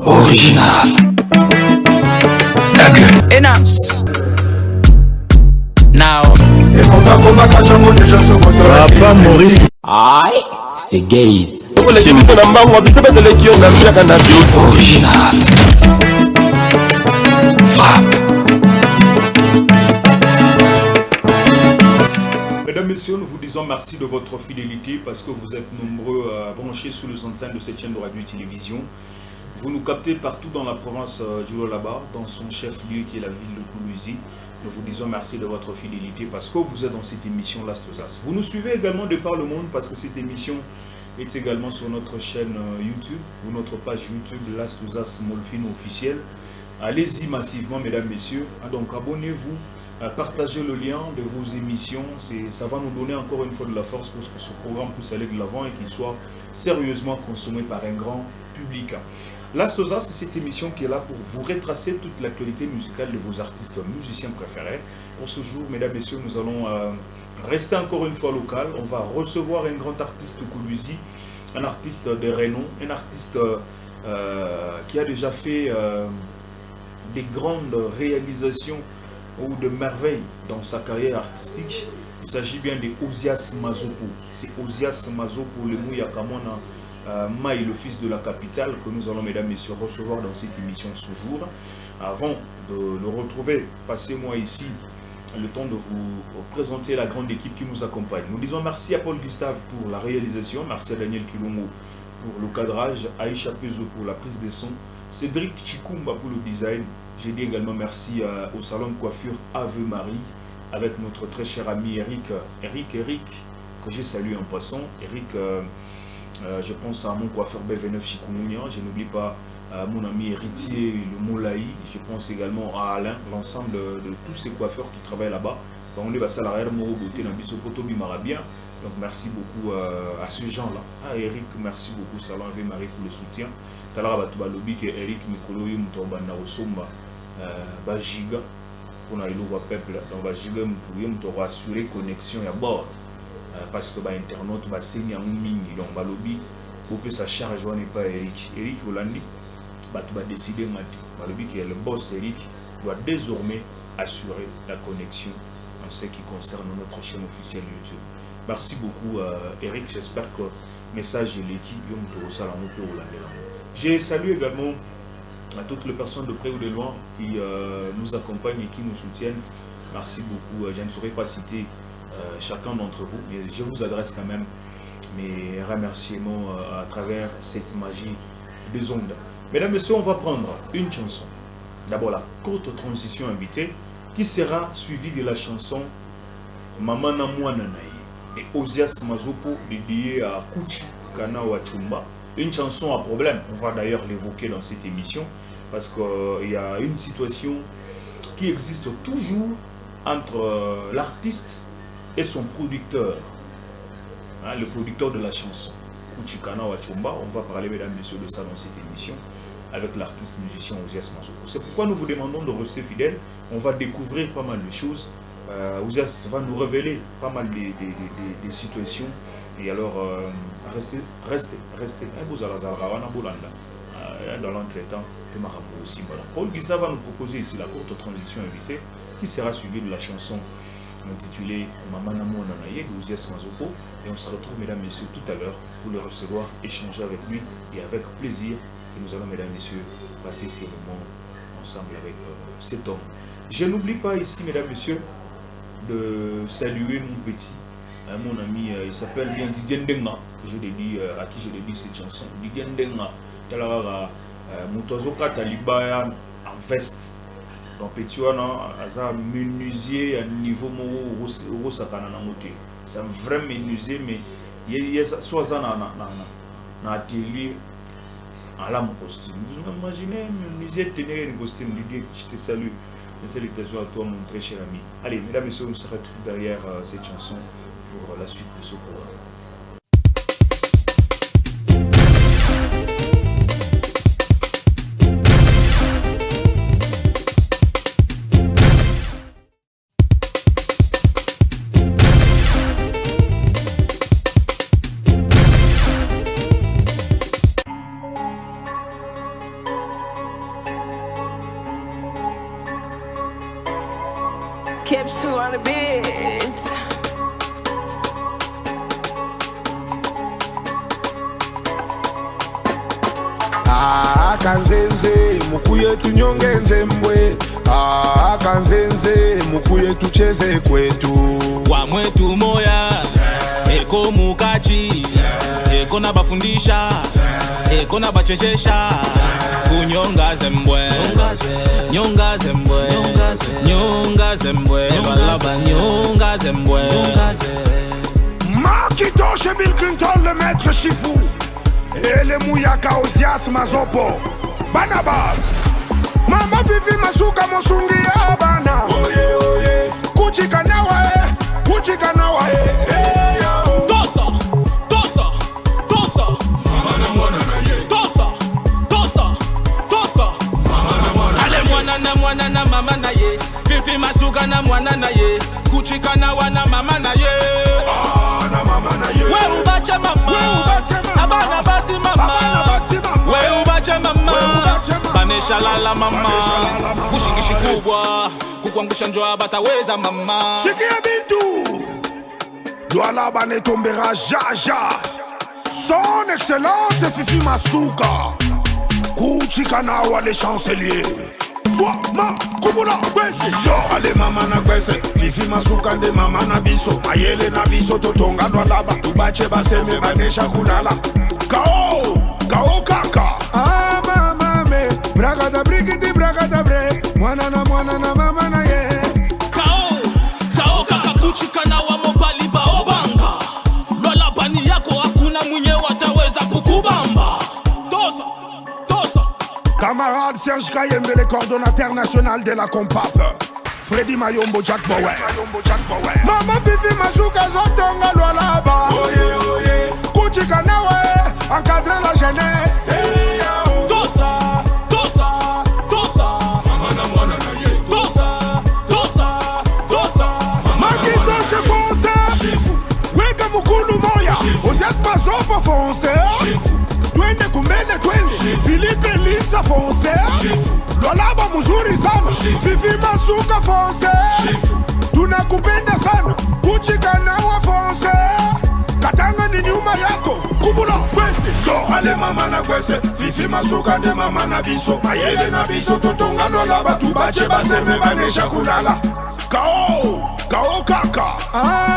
Original. Enas. Now. Papa Maurice. Aïe, c'est gays. Original. Frappe. Mesdames, Messieurs, nous vous disons merci de votre fidélité parce que vous êtes nombreux à brancher sous les antennes de cette chaîne de radio et télévision. Vous nous captez partout dans la province du Lualaba, dans son chef-lieu qui est la ville de Koulouzi. Nous vous disons merci de votre fidélité parce que vous êtes dans cette émission Last aux As. Vous nous suivez également de par le monde parce que cette émission est également sur notre chaîne YouTube ou notre page YouTube Last aux As Molfino officiel. Allez-y massivement, mesdames, messieurs. Donc abonnez-vous. Partagez le lien de vos émissions, ça va nous donner encore une fois de la force pour que ce programme puisse aller de l'avant et qu'il soit sérieusement consommé par un grand public. Last aux As, c'est cette émission qui est là pour vous retracer toute l'actualité musicale de vos artistes musiciens préférés. Pour ce jour, mesdames, messieurs, nous allons rester encore une fois local. On va recevoir un grand artiste Koulouzi, un artiste de renom, un artiste qui a déjà fait des grandes réalisations ou de merveilles dans sa carrière artistique. Il s'agit bien de Ozias Mazopo. C'est Ozias Mazopo, le Mouyakamona Maï, le fils de la capitale, que nous allons, mesdames et messieurs, recevoir dans cette émission ce jour. Avant de le retrouver, passez-moi ici le temps de vous présenter la grande équipe qui nous accompagne. Nous disons merci à Paul Gustave pour la réalisation, merci à Daniel Kilongo pour le cadrage, Aïcha Pezo pour la prise des sons, Cédric Chikumba pour le design. J'ai dit également merci au salon de coiffure Ave Marie avec notre très cher ami Eric, que j'ai salué en passant. Eric, je pense à mon coiffeur B29 Chikoumounia, je n'oublie pas mon ami héritier, le Moulaï, je pense également à Alain, l'ensemble de tous ces coiffeurs qui travaillent là-bas. On est passé à l'arrière Moro Beauté, bien. Donc merci beaucoup à ces gens-là. Ah, Eric, merci beaucoup, Salon Ave Marie pour le soutien. Talaba Tubalobi que Eric Mikolo Yumtomba Naosomba Bajiga pour na ilo peuple donc Bajiga pour assurer connexion à bord parce que internaute va signer en mingi donc Balobi pour que sa charge n'est pas Eric Holandi va décider Balobi qui est le boss. Eric doit désormais assurer la connexion en ce qui concerne notre chaîne officielle YouTube. Merci beaucoup Eric, j'espère que le message est l'équipe. J'ai salué également à toutes les personnes de près ou de loin qui nous accompagnent et qui nous soutiennent. Merci beaucoup. Je ne saurais pas citer chacun d'entre vous, mais je vous adresse quand même mes remerciements à travers cette magie des ondes. Mesdames, Messieurs, on va prendre une chanson. D'abord la courte transition invitée qui sera suivie de la chanson Maman Namouananaï et Ozias Mazopo dédié à Kouchi Kana Wachumba. Une chanson à problème, on va d'ailleurs l'évoquer dans cette émission parce qu'il y a une situation qui existe toujours entre l'artiste et son producteur, hein, le producteur de la chanson Kouchi Kana Wachumba. On va parler, mesdames et messieurs, de ça dans cette émission avec l'artiste musicien Ozias Mazopo. C'est pourquoi nous vous demandons de rester fidèles. On va découvrir pas mal de choses. Ozias va nous révéler pas mal des situations. Et alors, restez. Dans l'entretemps, Paul Gustave va nous proposer ici la courte transition invitée qui sera suivie de la chanson intitulée Maman Namo Nanaye de Ozias Mazopo. Et on se retrouve, mesdames et messieurs, tout à l'heure pour le recevoir, échanger avec lui et avec plaisir. Et nous allons, mesdames et messieurs, passer ces moments ensemble avec cet homme. Je n'oublie pas ici, mesdames et messieurs, de saluer mon petit, mon ami, il s'appelle bien Didier Ndenga, que je dédie, à qui je dédie cette chanson. Didier Ndenga, Talara, Mutozoka Taliba en veste. Donc petit asa menuisier à niveau moro sakana na moté. C'est un vrai menuisier, mais il y a soit ça na atelier en lame costume. Vous imaginez menuisier tenir un costume. Didier, je te salue. Salutations à toi, mon très cher ami. Allez, mesdames et messieurs, on se retrouve derrière cette chanson pour la suite de ce programme. Caps 2 on the beat. Kanzenze mukuye tunyongeze mbwe. Kanzenze mukuye tucheze kwetu. Wa mwetu moya eko mukachi eko na bafundisha eko na bachezesha kunyonga zembwe nyonga zembwe nyonga zembwe balaba nyonga zembwe Makitoshe Bill Clinton le maître Chifou et le Mouyaka Ozias Mazopo Banabas Mama Vivi Masuka Mosungi Abana Oye oye Kuchika nawa Kuchika nawa Tosa Tosa Tosa Mama na mwana na ye Tosa Tosa Tosa Mama na mwana Ale mwana na mama na ye Vivi Masuka na mwana na ye Kuchika nawa na mama na ye na mama na ye We ubache mama Abana bati mama We ubache mama Banesha lala mama Kushingishi kubwa Kukuangusha njoa bataweza mama Shikia Bintou Douala Bane tombera jaja Son excellence Fifi Masuka Kuchika nawa les chanceliers Ma kubula gwese Yo ale mama na gwese Fifi Masuka nde mama na biso Mayele na biso totonga Douala Tubache baseme banesha kulala Kao kaka mama me Braga da brigidi braga da bre Mwana na mama na ye Kao kaka kuchika na wa mobali baobanga Lola bani yako hakuna mwenye wataweza kukubamba Tosa Camarade Serge Kayembe, le coordonnateur national de la Compap. Freddy Mayombo Jack Bower. Mama Vivi Masuka Zotonga Lualaba. Oye oye Kuchika nawe encadrer la jeunesse. Tosa Mama na mwana na ye Tosa Makitoshe fonce Weka mukulu moya Osias Mazopo fonce Twende kumbele twende Philippe Linza fonce Lualaba muzuri sana Vivi Masuka fonce Tunakupenda sana Kuchika nawe fonce Katanga ni nyuma yako Kubula kwese Yo ale mama na kwese Fifi Masuka nde mama na biso Mayele na biso totonga Lualaba Tubache baseme banesha kulala Kao kaka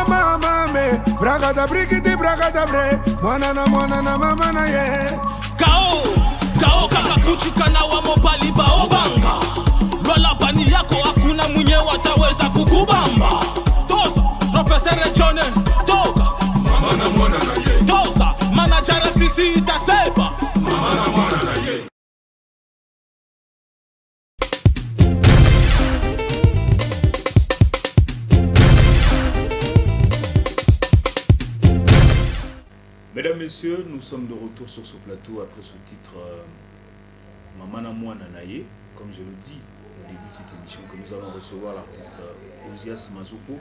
mama me Braga da brigidi braga da bre Mwana na mama na ye Kao kaka kuchika na wa mobali baobanga Lola bani yako hakuna mwenye wataweza kukubamba Tosa Professor John Toka Mama na mwana na ye Tosa Manajara sisi itaseba Mama na mwana na ye Mesdames, Messieurs, nous sommes de retour sur ce plateau après ce titre Mamana Mwana Naye. Comme je le dis au début de cette émission, que nous allons recevoir l'artiste Ozias Mazopo,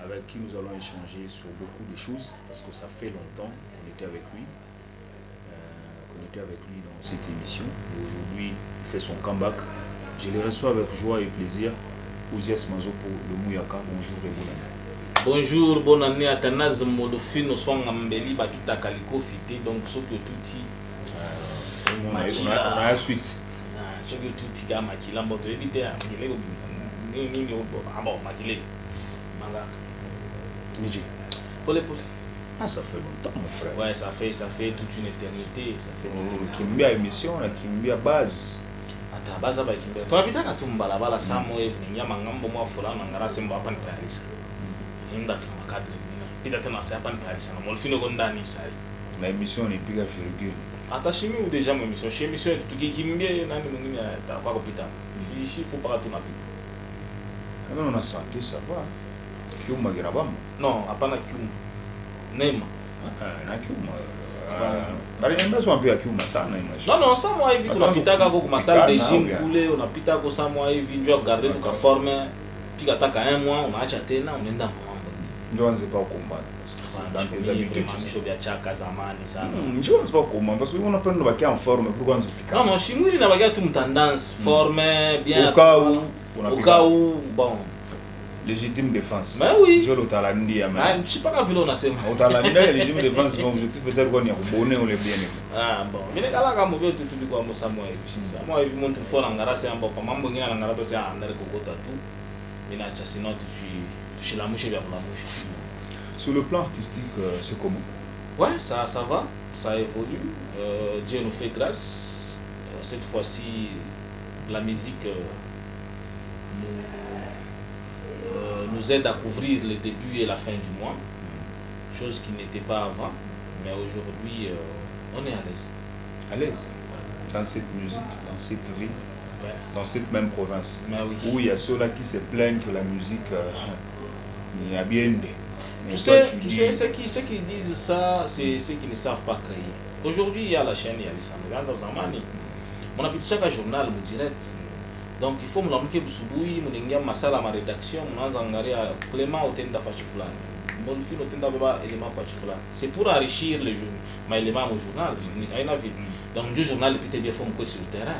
avec qui nous allons échanger sur beaucoup de choses, parce que ça fait longtemps qu'on était avec lui, dans cette émission. Et aujourd'hui, il fait son comeback. Je le reçois avec joie et plaisir. Ozias Mazopo, le Mouyaka. Bonjour et bonne année. Bonjour, bonne année à Tanaz Modofino Swang Ambeli Batuta Kaliko Fité, donc ce que tout on a la suite. Ce que tout est Makila, votre éviter à Makile. Niji. Pole. Ah, ça fait longtemps, mon frère. Ouais, ça fait toute une éternité. Ça fait Kimbia émission, la Kimbia base. Ata base ba Kimbia. Tu habites à Tumbala, bala Samo evening, Yamangambo Mafula, Nangara Semba Pan Paris. Inda tumakadri pita tena sasa hapa Paris na molfino gondani sai na émission ni piga virgule atashimi ou déjà mon émission chez émission tukikimbia nani mwingine atakuwa kupita ishi faut pas tunapita kama una santé ça va kiuma girabama non hapana kiuma Neema na kiuma bali ndio sio pia kiuma sana imagine non ça moi hivi tunapita kwa masala de gym kule unapita kwa ça moi hivi njoo garder tukaforme tukataka un mois unaacha tena unaenda ndio anze pa kumbana dans tes habitudes sio vya chaka zamani sana ndio anze pa kumbana parce que unapenda bakia en forme pour kwanza pika non shimuri na bakia tu tendance forme bien au cas où bon Légitime défense. Ben oui. Je l'ai talandi. Je ne sais pas quand on a fait. Au talandi, légitime défense, mon objectif peut-être qu'on y a bonnet ou les bien. Ah bon. Mais les gars là, quand on veut tout du coup, moi ça moi. Moi, je montre fort en garage, c'est un bon. Maman, il y a un garage, c'est un nerf coco tatou. Mais là, sinon tu chez la mouche, bien la mouche. Sur le plan artistique, c'est comment? Ouais, ça va, ça évolue. Dieu nous fait grâce. Cette fois-ci, la musique nous aide à couvrir le début et la fin du mois, chose qui n'était pas avant. Mais aujourd'hui, on est à l'aise. À l'aise dans cette musique, dans cette vie, Ouais. dans cette même province. Mais oui. Où il y a ceux-là qui se plaignent que la musique n'y a bien des. Tu sais, ceux qui disent ça, c'est ceux qui ne savent pas créer. Aujourd'hui, il y a la chaîne, il y a les Samouraïs, Zamani. On a pu chaque journal, mon direct. Donc il faut me l'amener pour Souboui, mon ingénieur Massala, ma rédaction, mon Zangari, Clément, au Tenda Fachiflan. Mon fils, au Tenda Baba, élément Fachiflan. C'est pour enrichir les journaux. Mais élément au journal, rien à voir. Donc du journal, peut-être bien faut me sur le terrain.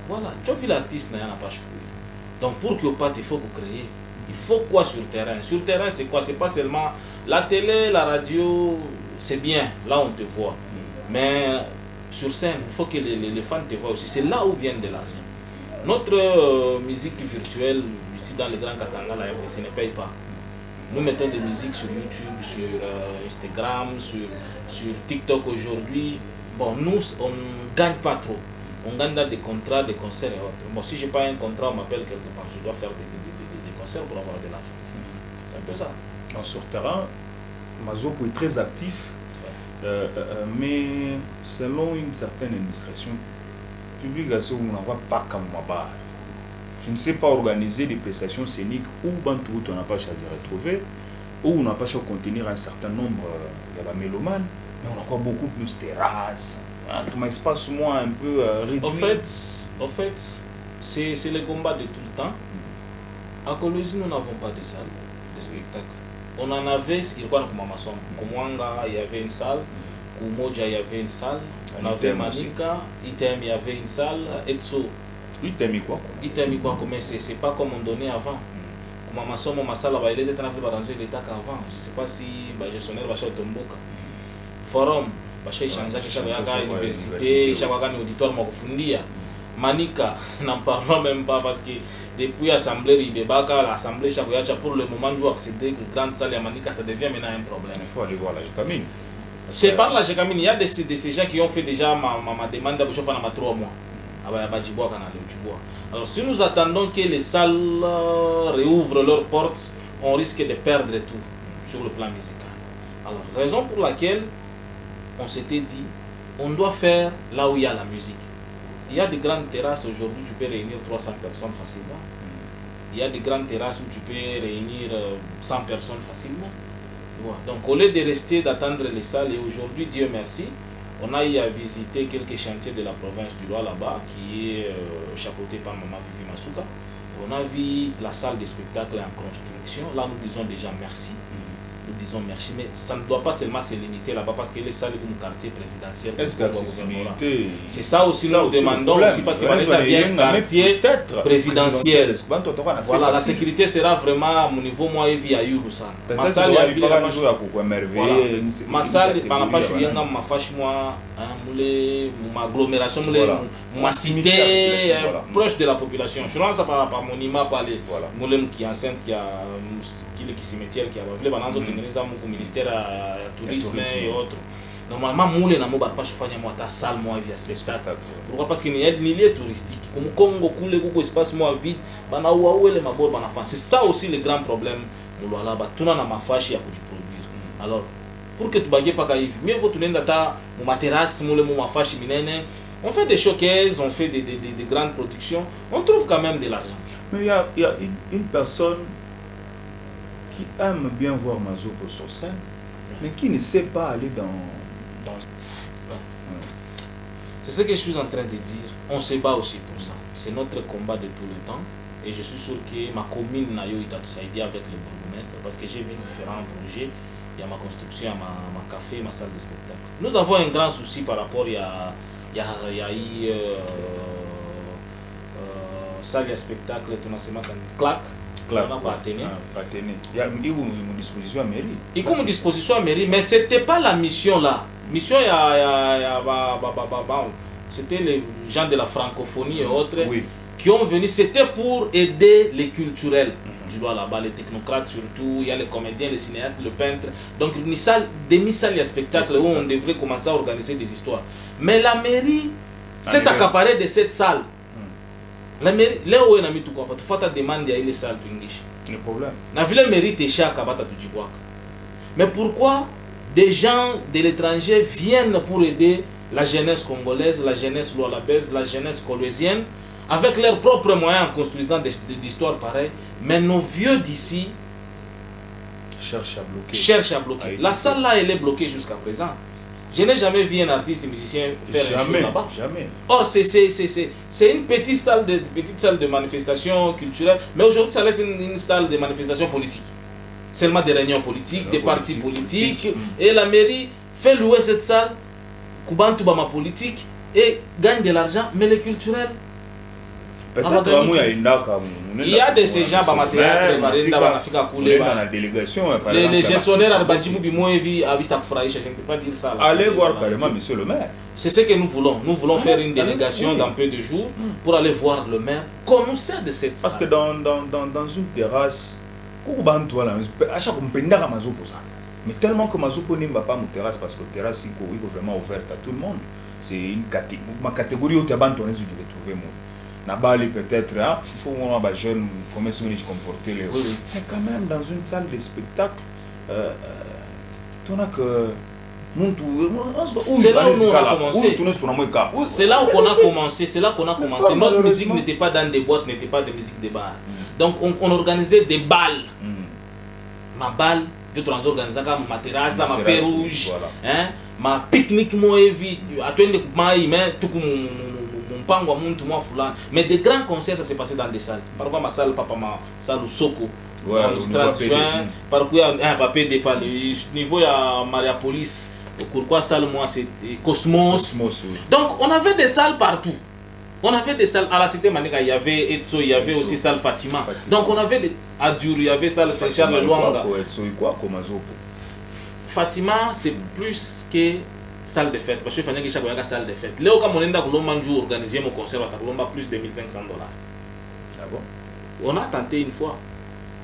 Voilà, tu as vu l'artiste, il n'y a pas de. Donc pour que pas, il faut que créer. Il faut quoi sur le terrain? Sur le terrain, c'est quoi? C'est pas seulement la télé, la radio, c'est bien, là on te voit. Mais sur scène, il faut que les fans te voient aussi. C'est là où vient de l'argent. Notre musique virtuelle, ici dans le Grand Katanga, la RDC ne paye pas. Nous mettons des musiques sur YouTube, sur Instagram, sur TikTok aujourd'hui. Bon, nous, on ne gagne pas trop. On gagne dans des contrats, des concerts et autres. Bon, si je n'ai pas un contrat, on m'appelle quelque part. Je dois faire des concerts pour avoir de l'argent. C'est un peu ça. Sur le terrain, Mazoko est très actif, mais selon une certaine indiscrétion, publication on n'a pas comme Mabar. Tu ne sais pas organiser des prestations scéniques où Bantou on n'a pas à retrouver, où on n'a pas à contenir un certain nombre de mélomanes, mais on n'a pas beaucoup plus de terrasses, un espace moins un peu réduit. En fait, c'est le combat de tout le temps. À Colosie, nous n'avons pas de salle de spectacle. On en avait, il y a Kumwanga, il y avait une salle. Kumoja, il y avait une salle. On avait Manika, Item, il y avait une salle. Etso. Item, quoi? Item, quoi? Mais c'est pas comme on donnait avant. Comme ma somme, ma salle, il était en train de ranger l'état qu'avant. Je ne sais pas si le gestionnaire va chercher Tomboka. Forum, va chercher chaque université, chaque auditoire, Makufundia. Manika, n'en parlons même pas parce que depuis l'Assemblée Ribebaka, l'Assemblée Chakoyacha, pour le moment, je accéder que grande salle à Manika, ça devient maintenant un problème. Il faut aller voir la Jacamine. C'est par la Jacamine, il y a de ces gens qui ont fait déjà ma demande de chauffer dans 3 mois. Tu vois. Alors si nous attendons que les salles réouvrent leurs portes, on risque de perdre tout sur le plan musical. Alors, raison pour laquelle on s'était dit, on doit faire là où il y a la musique. Il y a des grandes terrasses aujourd'hui, tu peux réunir 300 personnes facilement. Il y a des grandes terrasses où tu peux réunir 100 personnes facilement. Donc au lieu de rester d'attendre les salles, et aujourd'hui, Dieu merci, on a eu à visiter quelques chantiers de la province du Roi là-bas, qui est chapeauté par Maman Vivi Masuka. On a vu la salle de spectacle en construction. Là, nous disons déjà merci. Nous disons merci, mais ça ne doit pas seulement se limiter là-bas parce que les salles comme quartier présidentiel. Est-ce que l'accessibilité? C'est ça aussi, nous demandons aussi parce que il y a un quartier présidentiel. Voilà, la sécurité sera vraiment à mon niveau, moi et via Yurusan. Ma salle, il y a ma salle, par la je viens ma fâche moi, ma agglomération, ma cité proche de la population. Je lance par mon imam parler, Moulem qui est enceinte, qui a qui cimetière qui a au ministère du tourisme et autres. Normalement, moulé na moba pas chauffanya moi ta salle moi via spectacle. Pourquoi? Parce qu'il y a des milieux touristiques. Comme Congo, coule beaucoup espace moi vide, bana ouaoué les mabor bana fan. C'est ça aussi le grand problème. Moulala ba tuna na mafashi ya kujiproduire. Alors, pour que tu bagues pas caïve, mieux vaut tourner data ma terrasse, moulé ma mafashi minene. On fait des showcases, on fait des grandes productions, on trouve quand même de l'argent. Mais il y a une personne qui aime bien voir Mazoko sur scène, mais qui ne sait pas aller dans... C'est ce que je suis en train de dire. On se bat aussi pour ça. C'est notre combat de tout le temps. Et je suis sûr que ma commune n'a eu avec le bourgmestre parce que j'ai vu différents projets. Il y a ma construction, ma café, ma salle de spectacle. Nous avons un grand souci par rapport à salle de spectacle, tout simplement claque. Claro. On n'a pas tenu. Il y a une disposition à mairie. Il y a une disposition à mairie, mais ce n'était pas la mission là. Mission, c'était les gens de la francophonie et autres qui ont venu. C'était pour aider les culturels. Je vois là-bas les technocrates surtout, il y a les comédiens, les cinéastes, le peintre. Donc une salle, demi-salle, il y a spectacle où on devrait commencer à organiser des histoires. Mais la mairie s'est accaparée de cette salle. La mairie, là où on a mis tout quoi, tu fais ta demande à les salles tout le problème. La ville mairie t'es cher à battre tout quoi. Mais pourquoi des gens de l'étranger viennent pour aider la jeunesse congolaise, la jeunesse lualabaise, la jeunesse colossienne, avec leurs propres moyens en construisant des histoires pareilles, mais nos vieux d'ici cherchent à bloquer. La salle là, elle est bloquée jusqu'à présent. Je n'ai jamais vu un artiste musicien faire un show là-bas. Jamais. Or, c'est une petite salle de manifestation culturelle, mais aujourd'hui, ça laisse une salle de manifestation politique. Seulement des réunions politiques, des partis politiques. Et la mairie fait louer cette salle, Kubantu Bama politique, et gagne de l'argent, mais les culturels. Peut-être il y a de ces gens dans théâtre, dans la délégation. Les gestionnaires à Badjibou Bimoevi à Vistakfraï, je ne peux pas dire ça. Allez voir carrément monsieur le maire. C'est ce que nous voulons. Nous voulons faire une délégation dans peu de jours pour aller voir le maire. Qu'on nous sert de cette salle. Parce que dans une terrasse, à chaque fois, mais tellement que Mazoupo n'est pas mon terrasse parce que la terrasse est vraiment ouverte à tout le monde. C'est une catégorie. Ma catégorie où tu as abandonné, je vais trouver moi. Nabali peut-être, je suis un jeune, comment est-ce que je comporter les autres. Mais quand même, dans une salle de spectacle, tu n'as que. C'est là où on a commencé. C'est là où on a commencé. C'est là qu'on a commencé. Notre musique n'était pas dans des boîtes, n'était pas de musique de bar. Donc on organisait des balles. Ma balle, d'autres organisés comme ma terrasse, ma feu rouge, ma pique-nique, moi, mais des grands concerts, ça s'est passé dans des salles. Parfois ma salle, papa, ma salle au Soko. Le 30 juin, parfois il y a un papier de pas. Niveau il y a Mariapolis. Pourquoi salle moi c'est Cosmos. Donc on avait des salles partout. On avait des salles à la cité Manika, il y avait Etso, il y avait aussi salle Fatima. Donc on avait des Adur, il y avait salle Saint-Charles Luanga. Fatima c'est plus que salle de fête parce que fallait que chaque fois salle de fête. Là quand on est dans le jour organiser mon concert à plus de $1,500. Ah bon? On a tenté une fois.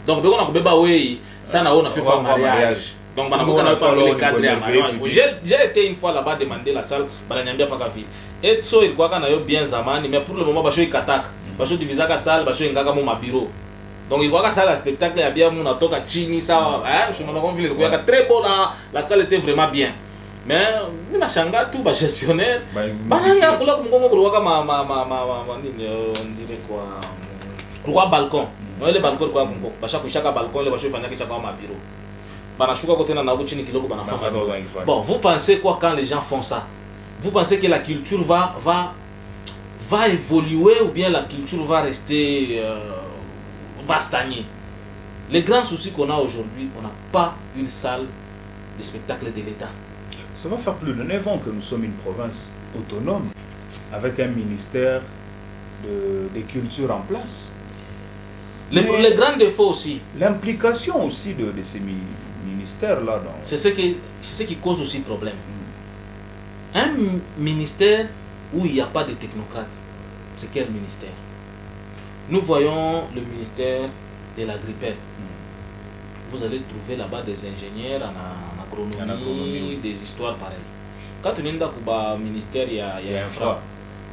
Donc on a bébé oui, ça on a fait un mariage. Donc on a fait le cadre à mariage. J'ai été une fois là-bas demander la salle, bah n'aime pas qu'à ville. Et ça il croit qu'on a eu bien zamani mais pour le moment bah je suis katak. Bah je divise la salle, bah je suis ngaga mon bureau. Donc il voit que ça le spectacle il y a bien mon atoka chini ça, je me rends compte il y a très beau là, la salle était vraiment bien. Mais on a changé tout le gestionnaire. On dirait quoi? Balcon. Les balcons quoi? Chaque balcon, les voitures chaque bureau. Bon, vous pensez quoi quand les gens font ça? Vous pensez que la culture va évoluer ou bien la culture va rester, va stagner? Les grands soucis qu'on a aujourd'hui, on n'a pas une salle de spectacle de l'État. Ça va faire plus de 9 ans que nous sommes une province autonome avec un ministère de culture en place. Les grands défauts aussi. L'implication aussi de ces ministères-là. C'est ce qui cause aussi problème. Un ministère où il n'y a pas de technocrates, c'est quel ministère? Nous voyons le ministère de l'agriculture. Vous allez trouver là-bas des ingénieurs en agronomie, des histoires pareilles. Quand tu viens dans le ministère, il y a un frein.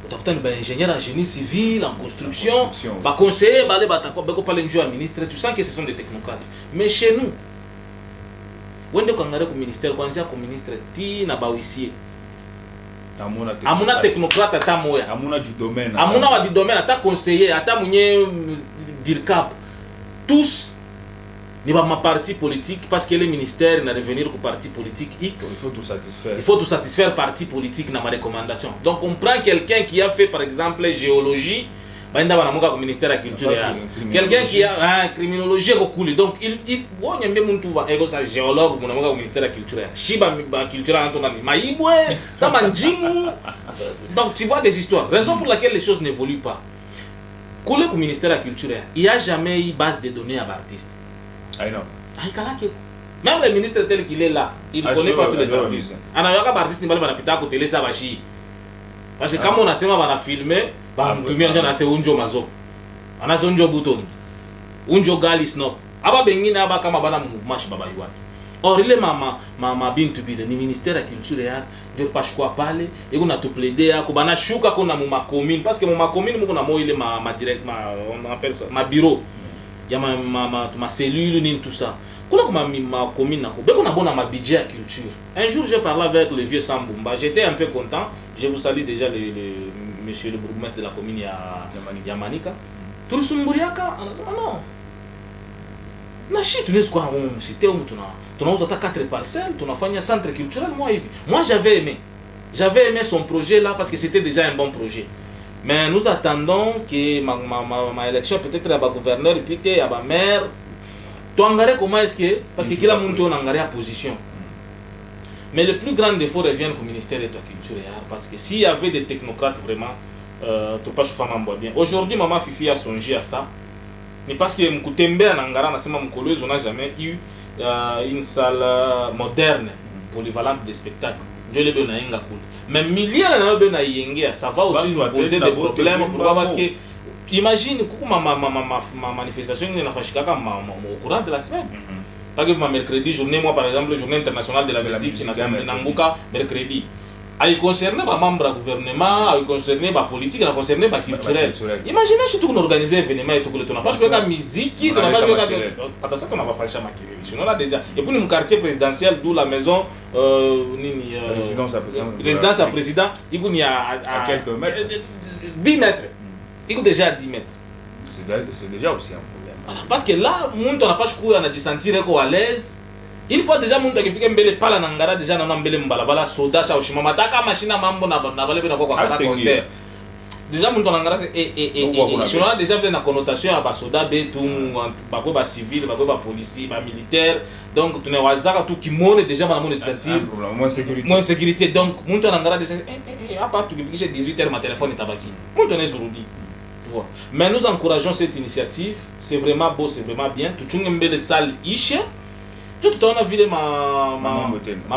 Tu as un ingénieur en génie civil, en construction, un conseiller, un ministre, tu sens que ce sont des technocrates. Mais chez nous, quand on a un ministère, quand on a un ministre, tu as un huissier. Amuna technocrate ata moya. Amuna du domaine. Amuna du domaine ata conseiller, ata munye dirkap. Tous ni ba ma parti politique parce que les ministères na revenir au parti politique X. Il faut tout satisfaire. Il faut tout satisfaire parti politique na ma recommandation. Donc on prend quelqu'un qui a fait par exemple géologie, ba nda bana muka au ministère de la culture. Quelqu'un qui a criminologie recoulé. Donc il bon nyambe muntu ba ego sa géologue mona muka au ministère de la culture. Shiba ba culture antona ni maibwe, ça manjimu. Donc tu vois des histoires. Raison pour laquelle les choses n'évoluent pas. collé au ministère de la Culture, il n'y a jamais eu base de données à l'artiste. Ah non. Même le ministre tel qu'il est là, il ne connaît pas tous les artistes. On a un artiste qui va à côté de ça. Parce que quand on a filmé, on a fait un job mazo. On a fait un job bouton. Un job galis no. Aba bengi na aba kama bana mouvement shi baba yuwa. Or il est ma bintu bile ni ministère de la culture ya de pas quoi parler et on a tout plaidé à ko bana shuka ko na ma commune parce que ma commune mo na mo il est ma direct on appelle ça ma bureau. Il y a ma cellule ni tout ça. Comment ma commune na ko be ko na bona ma budget à culture. Un jour j'ai parlé avec le vieux Sambumba, j'étais un peu content. Je vous salue déjà le monsieur le bourgmestre de la commune Yamanika. Tout Sumburiaka, on a dit non. Nashi, tu n'es quoi on cité où tu as 4 parcelles, tu as fait un centre culturel. Moi j'avais aimé son projet là parce que c'était déjà un bon projet. Mais nous attendons que ma élection peut-être à ma gouverneur et puis que à ma maire. Tu as comment est-ce que parce que qu'il a monté en engagé à position. Mais le plus grand défaut revient au ministère de la Culture parce que s'il y avait des technocrates vraiment, tu pas femme bien. Aujourd'hui, maman Fifi a songé à ça. Mais parce que Mkoutembe en Angara, on n'a jamais eu une salle moderne polyvalente de spectacles. Je l'ai donné à cool. Mais milliers de ça va aussi nous poser des problèmes parce que imagine ma manifestation au courant de la semaine. Par exemple, mercredi, journée, moi par exemple, journée internationale de la musique qui n'a mercredi. Elle concerne les membres du gouvernement, elle concerne les politiques, elle concerne les culturels. Imaginez si tu organises un événement et tu n'as pas joué la musique, tu n'as pas joué la musique. Attends, ça, tu n'as pas fait ma déjà. Et puis, le quartier présidentiel, d'où la maison, résidence à président, il y a à quelques mètres. 10 mètres. Il y a déjà à 10 mètres. C'est déjà aussi un problème. Parce que là, on n'a pas joué, on a dit sentir à l'aise. Une fois déjà mon qui fait mbele pala nangara déjà na mbele mbalabala soda cha ushima mataka machina mambo na bale bena kwa concert déjà mon nangara c'est je vois déjà plein de connotation à soda be tout ba ko ba civil ba ko ba policier ba militaire donc tu ne wazaka tout qui monte déjà ba mon sentir moins sécurité donc mon nangara déjà à part tu que 18h ma téléphone est tabaki mon tonne zurudi tu vois mais nous encourageons cette initiative, c'est vraiment beau, c'est vraiment bien tout chunga mbele salle ishe. Je te donne à vider ma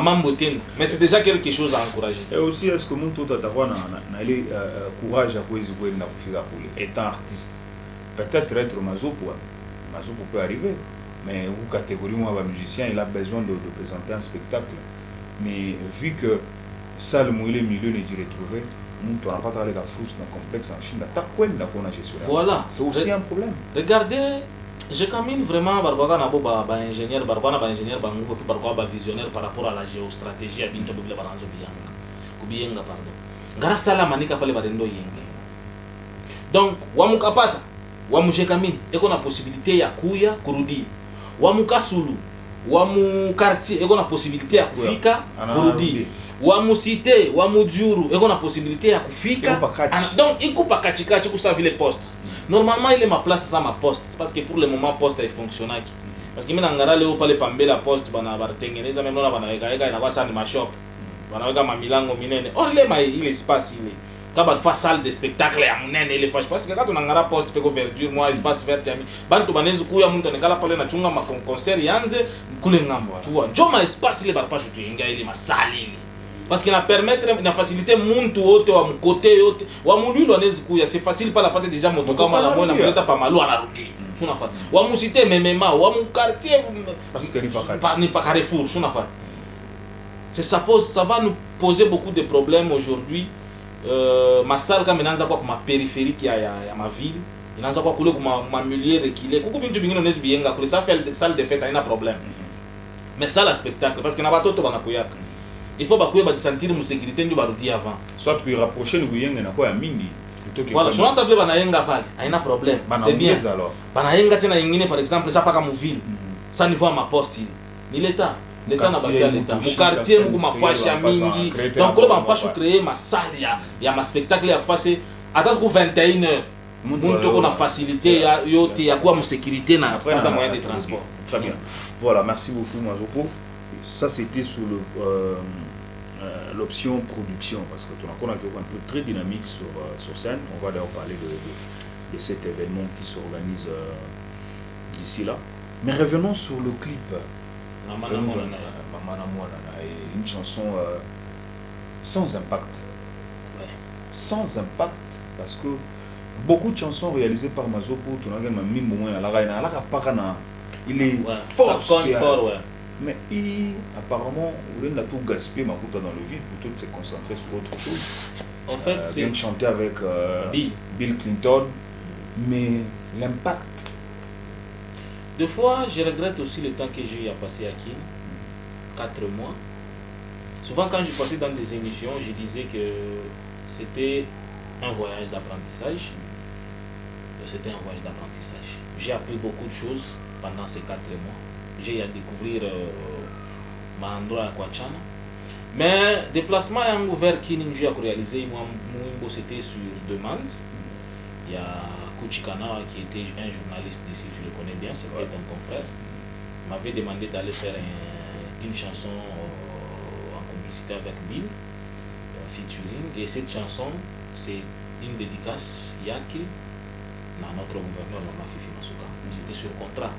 mamboten, mais c'est déjà quelque chose à encourager. Et aussi, est-ce que mon tout à avoir courage à poser étant artiste? Peut-être être mazo peut arriver, mais vous catégorie moi musicien, il a besoin de présenter un spectacle. Mais vu que ça le milieu ne dit retrouver, on n'a pas parlé de la frousse dans le complexe en Chine, voilà, c'est aussi un problème. Regardez. Je camine vraiment Barbara Nabo ingénieur Barbara ingénieur Bangoufo puis Barbara visionnaire par rapport à la géostratégie à Binto Bibla Baranzo Bianga pardon. Grâce à la manika pale badendo yenge. Donc wamukapata wamujekamini eko na possibilité ya kuya kurudi. Wamukasulu wamu quartier eko na possibilité ya kufika kurudi. Wamusite wamudjuru eko na possibilité ya kufika. Donc ikupa kachikachi kusa vile poste. Normalement, il est ma place, ça ma poste. Parce que pour le moment, poste est fonctionnel. Parce que maintenant, on parle de la poste, on va tenir ça même là, on va ça ma shop, on va ma milango minene. Oh, il est espace il est. Quand on fait salle de spectacle, il est fâche parce que quand on a un poste, peut verdure, moi espace vert, bantu banezi kuya muntu nekala pale na chunga ma concert yanze kule ngambo. Tu vois, joma espace il est pas chutu inga il est ma salle il. Parce qu'il a permettre na faciliter muntu wote wa mkote yote wa mulilo anezi kuya c'est facile pas la pate déjà motoka mala mona mleta pa malu anarudi shuna fa wa musite memema wa mu quartier parce que ni pas Carrefour shuna fa c'est ça va nous poser beaucoup de problèmes aujourd'hui ma salle quand inaanza kwa ma périphérique ya ma ville inaanza kwa kule kwa ma milieu reculé kuko bintu bingine nezu bienga kule ça fait salle de fête haina problème mais ça la spectacle parce que na batoto banakuyaka il faut que sentir une sécurité ndio barudi avant soit que rapprocher nous yenga na kwa ya mingi plutôt que voilà je pense que banayenga pale haina problème c'est bien alors banayenga tena nyingine par exemple ça paka mu ville ça niveau à ma poste ni l'état na bakia l'état mu quartier mu mafasha mingi donc là on pas créer ma salle ya ma spectacle ya face attendre 21hmuntu ko na facilité yote ya kwa mu sécurité na pas moyen de transport. Très bien. Voilà, merci beaucoup Mazoko. Ça c'était sur l'option production parce que tu as un peu très dynamique sur scène. On va d'ailleurs parler de cet événement qui s'organise d'ici là. Mais revenons sur le clip. Mamana Mwanana. Mamana Mwanana, une chanson sans impact. Ouais. Sans impact, parce que beaucoup de chansons réalisées par Mazopo, il est Ouais, fort, ça cogne fort, ouais. mais apparemment, il a tout gaspillé dans le vide, plutôt de se concentrer sur autre chose. En fait, c'est Bien chanter avec Bill Clinton, mais l'impact. des fois, je regrette aussi le temps que j'ai eu à passer à Kin, 4 mois. Souvent, quand je passais dans des émissions, je disais que c'était un voyage d'apprentissage. C'était un voyage d'apprentissage. J'ai appris beaucoup de choses pendant ces 4 mois. J'ai eu à découvrir Mahandra à Kwachana. Mais déplacement à ouvert qui j'ai réalisé, moi, c'était sur demande. Il y a Kuchikana qui était un journaliste d'ici, tu le connais bien, c'était un confrère. Il m'avait demandé d'aller faire une chanson en complicité avec Bill, featuring. Et cette chanson, c'est une dédicace Yaki à notre gouverneur Mama Fifi Masuka. C'était sur contrat.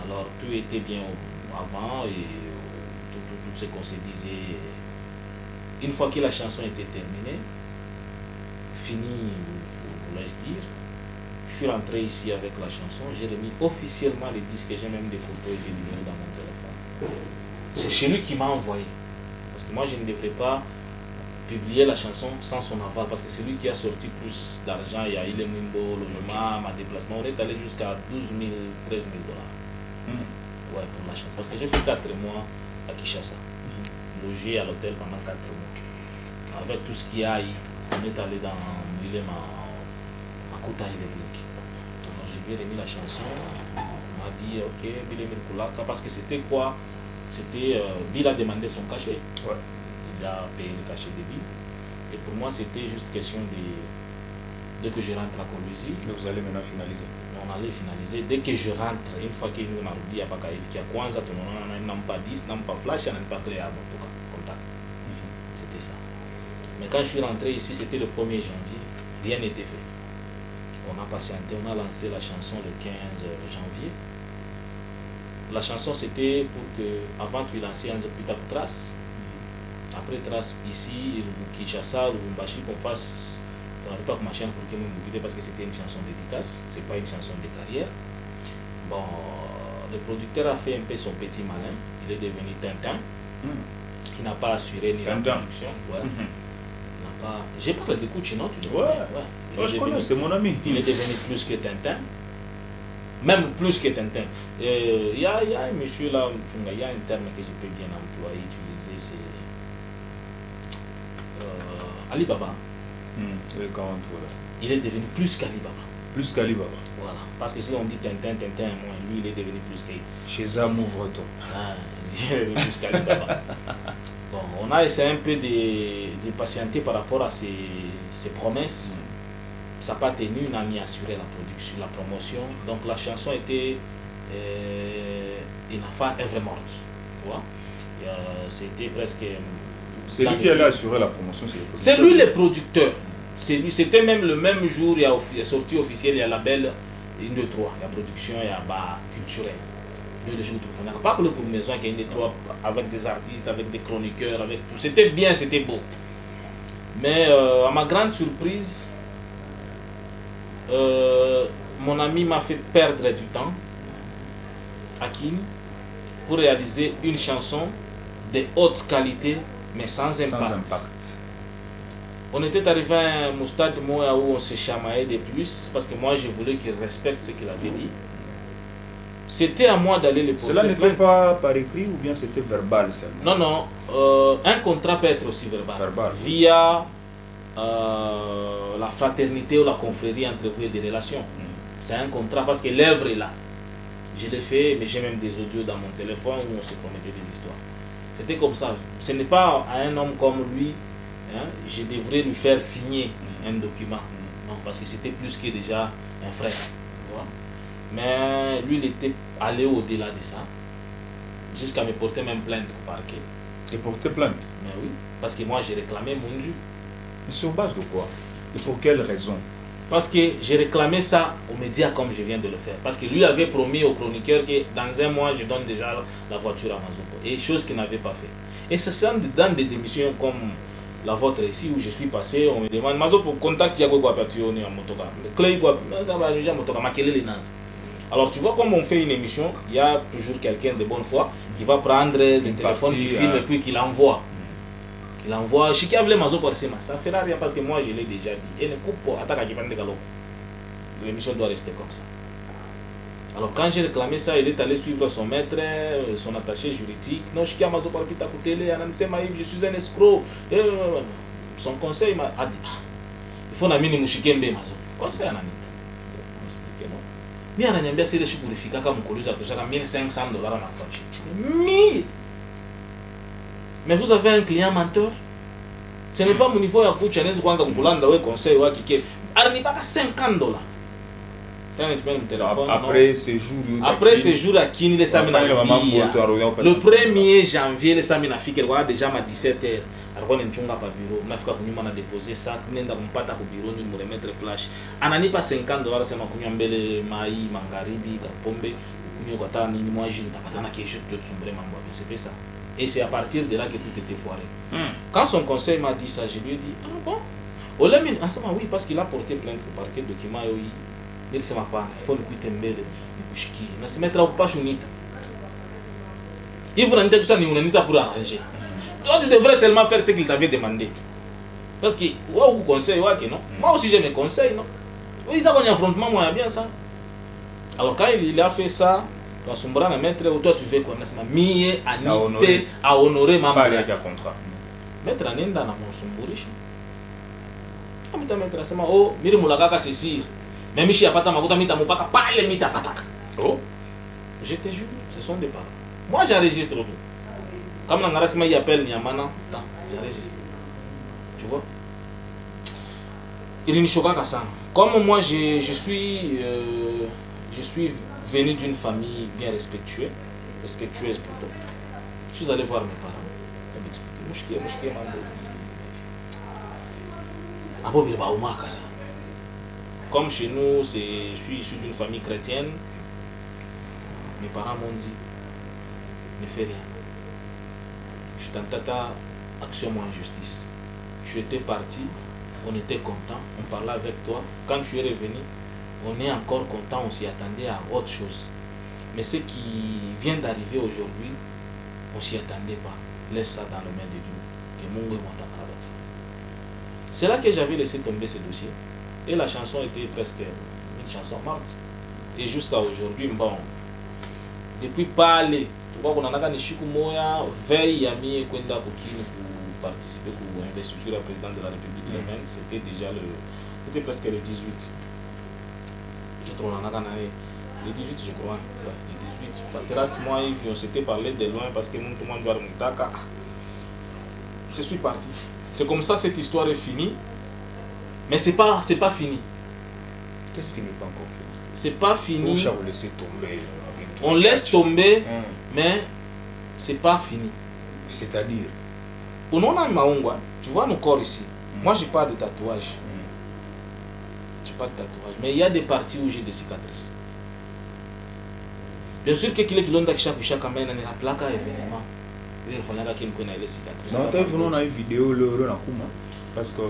Alors tout était bien avant et tout ce qu'on se disait. Une fois que la chanson était terminée, finie, voulais-je dire, je suis rentré ici avec la chanson, j'ai remis officiellement les disques, j'ai même des photos et des vidéos dans mon téléphone. C'est chez lui qui m'a envoyé. Parce que moi je ne devrais pas publier la chanson sans son aval, parce que c'est lui qui a sorti plus d'argent. Il y a eu le Mimbo, logement, ma déplacement, on est allé jusqu'à 12 000, 13 000 dollars. Ouais, pour la chanson. Parce que j'ai fait 4 mois à Kinshasa, logé à l'hôtel pendant 4 mois. Avec tout ce qu'il y a, on est allé dans ma Kota électrique. Donc je lui ai remis la chanson, on m'a dit ok, Bill Kulaka, parce que c'était quoi? C'était, Bill a demandé son cachet. Ouais. Il a payé le cachet de Bill. Et pour moi, c'était juste question de que je rentre à Colombie. Vous allez maintenant finaliser. On allait finaliser. Dès que je rentre, une fois que nous avons dit à Bakaïf, qu'il y a Kwanza, on n'a pas 10, n'a pas flash, on n'a pas créé à contact. C'était ça. Mais quand je suis rentré ici, c'était le 1er janvier, rien n'était fait. On a patienté, on a lancé la chanson le 15 janvier. La chanson, c'était pour que, avant tu lancer un plus tard Trace. Après Trace, ici, Kinshasa, Lubumbashi, qu'on fasse. On n'avait pas comme machin pour que nous nous parce que c'était une chanson dédicace, c'est pas une chanson de carrière. Bon, le producteur a fait un peu son petit malin, il est devenu Tintin. Il n'a pas assuré ni Tintin. la production. Ouais. Il n'a pas. J'ai parlé de Kuchi, non? Tu le Ouais. connais? Je connais, c'est mon ami. Il est devenu plus que Tintin. Même plus que Tintin. Il y a un monsieur là, il y a un terme que je peux bien employer, utiliser, c'est Alibaba. Il est devenu plus qu'Alibaba. Plus qu'Alibaba. Voilà. Parce que si on dit Tintin, moi, lui, il est devenu plus que. Chez Am, ouvre-toi. Ah, il est devenu plus qu'Alibaba. Bon, on a essayé un peu de patienter par rapport à ces promesses. Ça n'a pas tenu, on a ni assuré la production, la promotion. Donc la chanson était Inafa Evermort. Tu vois? C'était presque. C'est lui qui allait assurer la promotion. C'est lui le producteur. C'était même le même jour, il y a sortie officielle, il y a label 1, 2, 3. Il y a production, il y a culturel. Pas que le pour maison, il y a 1, 2, 3 avec des artistes, avec des chroniqueurs, avec tout. C'était bien, c'était beau. Mais à ma grande surprise, mon ami m'a fait perdre du temps à Kin pour réaliser une chanson de haute qualité mais sans impact. On était arrivé à un stade où on se chamaillait de plus parce que moi je voulais qu'il respecte ce qu'il avait dit. C'était à moi d'aller le porter. Cela n'était pas par écrit ou bien c'était verbal seulement? Non, un contrat peut être aussi verbal. Via la fraternité ou la confrérie entre vous et des relations. C'est un contrat parce que l'œuvre est là. Je l'ai fait, mais j'ai même des audios dans mon téléphone où on se promettait des histoires. C'était comme ça. Ce n'est pas à un homme comme lui, hein, je devrais lui faire signer un document. Non, parce que c'était plus que déjà un frère. Tu vois? Mais lui, il était allé au-delà de ça, jusqu'à me porter même plainte au parquet. Et porter plainte? Mais oui, parce que moi, j'ai réclamé mon dû. Mais sur base de quoi? Et pour quelle raison? Parce que j'ai réclamé ça aux médias comme je viens de le faire. Parce que lui avait promis aux chroniqueurs que dans un mois, je donne déjà la voiture à Mazopo. Et chose qu'il n'avait pas fait. Et c'est dans des émissions comme la vôtre ici, où je suis passé, on me demande, Mazopo, contact Yago Guapatio en motoka. Clay Guapatio, ça va déjà motoka, maquiller les nazes. Alors tu vois, comme on fait une émission, il y a toujours quelqu'un de bonne foi qui va prendre le téléphone, qui filme et puis qui l'envoie. Il envoie Chikiavle Mazo Borsema, ça ne fera rien parce que moi je l'ai déjà dit. Et ne coupe pas, attaque à Kipan de Galo. L'émission doit rester comme ça. Alors quand j'ai réclamé ça, il est allé suivre son maître, son attaché juridique. Non, Chikia Mazo Borsema, je suis un escroc. Et son conseil m'a dit, il faut n'amener Mouchikembe Mazo. Conseil à Nanit. Mais on a bien essayé de se purifier comme on coluse à toucher à $1,500 à ma poche. C'est 1000. Mais vous avez un client menteur. Ce n'est pas mon niveau à coûter chez Kwanza Kulanda ou conseil ou qui n'est pas qu'à $50. Après ces jours, à Kini, les Samina. Le 1er janvier, les Samina Fike, déjà à 17h. Alors, on est un bureau. On a fait un déposé ça. On a pas au bureau, nous me remettre flash. On n'a pas $50, c'est ma kunyambele, maï, mangaribi, kapombe. Moi, je c'était ça. Et c'est à partir de là que tout était foiré. Quand son conseil m'a dit ça, je lui ai dit, ah bon? Oui, parce qu'il a porté plainte au parquet de documents. Il se m'a pas, il faut le quitter mbele, il kushiki. Mais se mettre pas chunita. Il vous dit que ça n'est pas pour arranger. Toi, tu devrais seulement faire ce qu'il t'avait demandé. Parce que, vous conseille, non? Moi aussi, j'ai mes conseils, non? Oui, ça, un affrontement, moi, bien ça. Alors, quand il a fait ça, toi, toi, tu veux quoi? À honorer ma mère. Maître Anenda, na mon somborichi. Maître Asema, oh, miri mulagaka c'est sire. Mais Michi a pas ta makuta mita mupaka, pas les mita pataka. Oh, je te jure, ce sont des paroles. Moi, j'enregistre tout. Comme l'angarasima y appelle Niamana, j'enregistre. Tu vois? Il n'y a pas. Comme moi, je suis venu d'une famille bien respectueuse plutôt. Je suis allé voir mes parents. Ils m'expliquaient. Comme chez nous, je suis issu d'une famille chrétienne, mes parents m'ont dit, ne fais rien. Je suis dans tata action en justice. Je étais parti, on était content, on parlait avec toi. Quand tu es revenu, on est encore content, on s'y attendait à autre chose. Mais ce qui vient d'arriver aujourd'hui, on ne s'y attendait pas. Laisse ça dans les mains de Dieu. C'est là que j'avais laissé tomber ce dossier. Et la chanson était presque une chanson morte. Et jusqu'à aujourd'hui, bon, depuis parler, tu vois qu'on a gagné Chikumoya, veille à mi Kwenda Kokini pour participer pour l'investiture du président de la République le 20, c'était presque le 18. Je trouve qu'on a gagné le 18, je crois. Ouais, le 18. Patras, moi, on s'était parlé de loin parce que tout le monde doit remonter. Je suis parti. C'est comme ça, cette histoire est finie. Mais c'est pas fini. Qu'est-ce qui n'est pas encore fait? C'est pas fini. Vous laissez tomber. On laisse tomber, mais c'est pas fini. C'est-à-dire? Au nom de Maungwa, tu vois nos corps ici. Moi, j'ai pas de tatouage. J'ai pas de tatouage. Mais il y a des parties où j'ai des cicatrices. Bien sûr que quelqu'un qui l'a dit chaque année, il y a plaque événement. Il faut qu'il connaisse les cicatrices. Non, tu as vu une vidéo parce que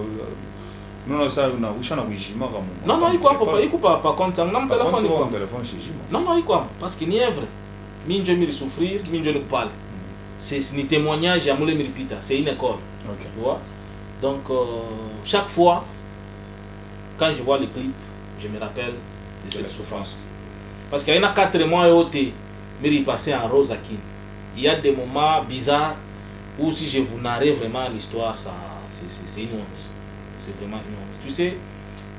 non, ça, non, il coupe pas contre non, téléphone. Non, il coupe parce qu'il n'y a vrai. Minjo me souffrir, minjo ne parle. C'est ni témoignage, à moule me répète. C'est une école. Tu vois? Donc, chaque fois, quand je vois le clip, je me rappelle de cette souffrance. Parce qu'il y a 4 mois et autres, me passé en rose à Kin. Il y a des moments bizarres où si je vous narrais vraiment l'histoire, c'est une honte. C'est vraiment une honte. Tu sais,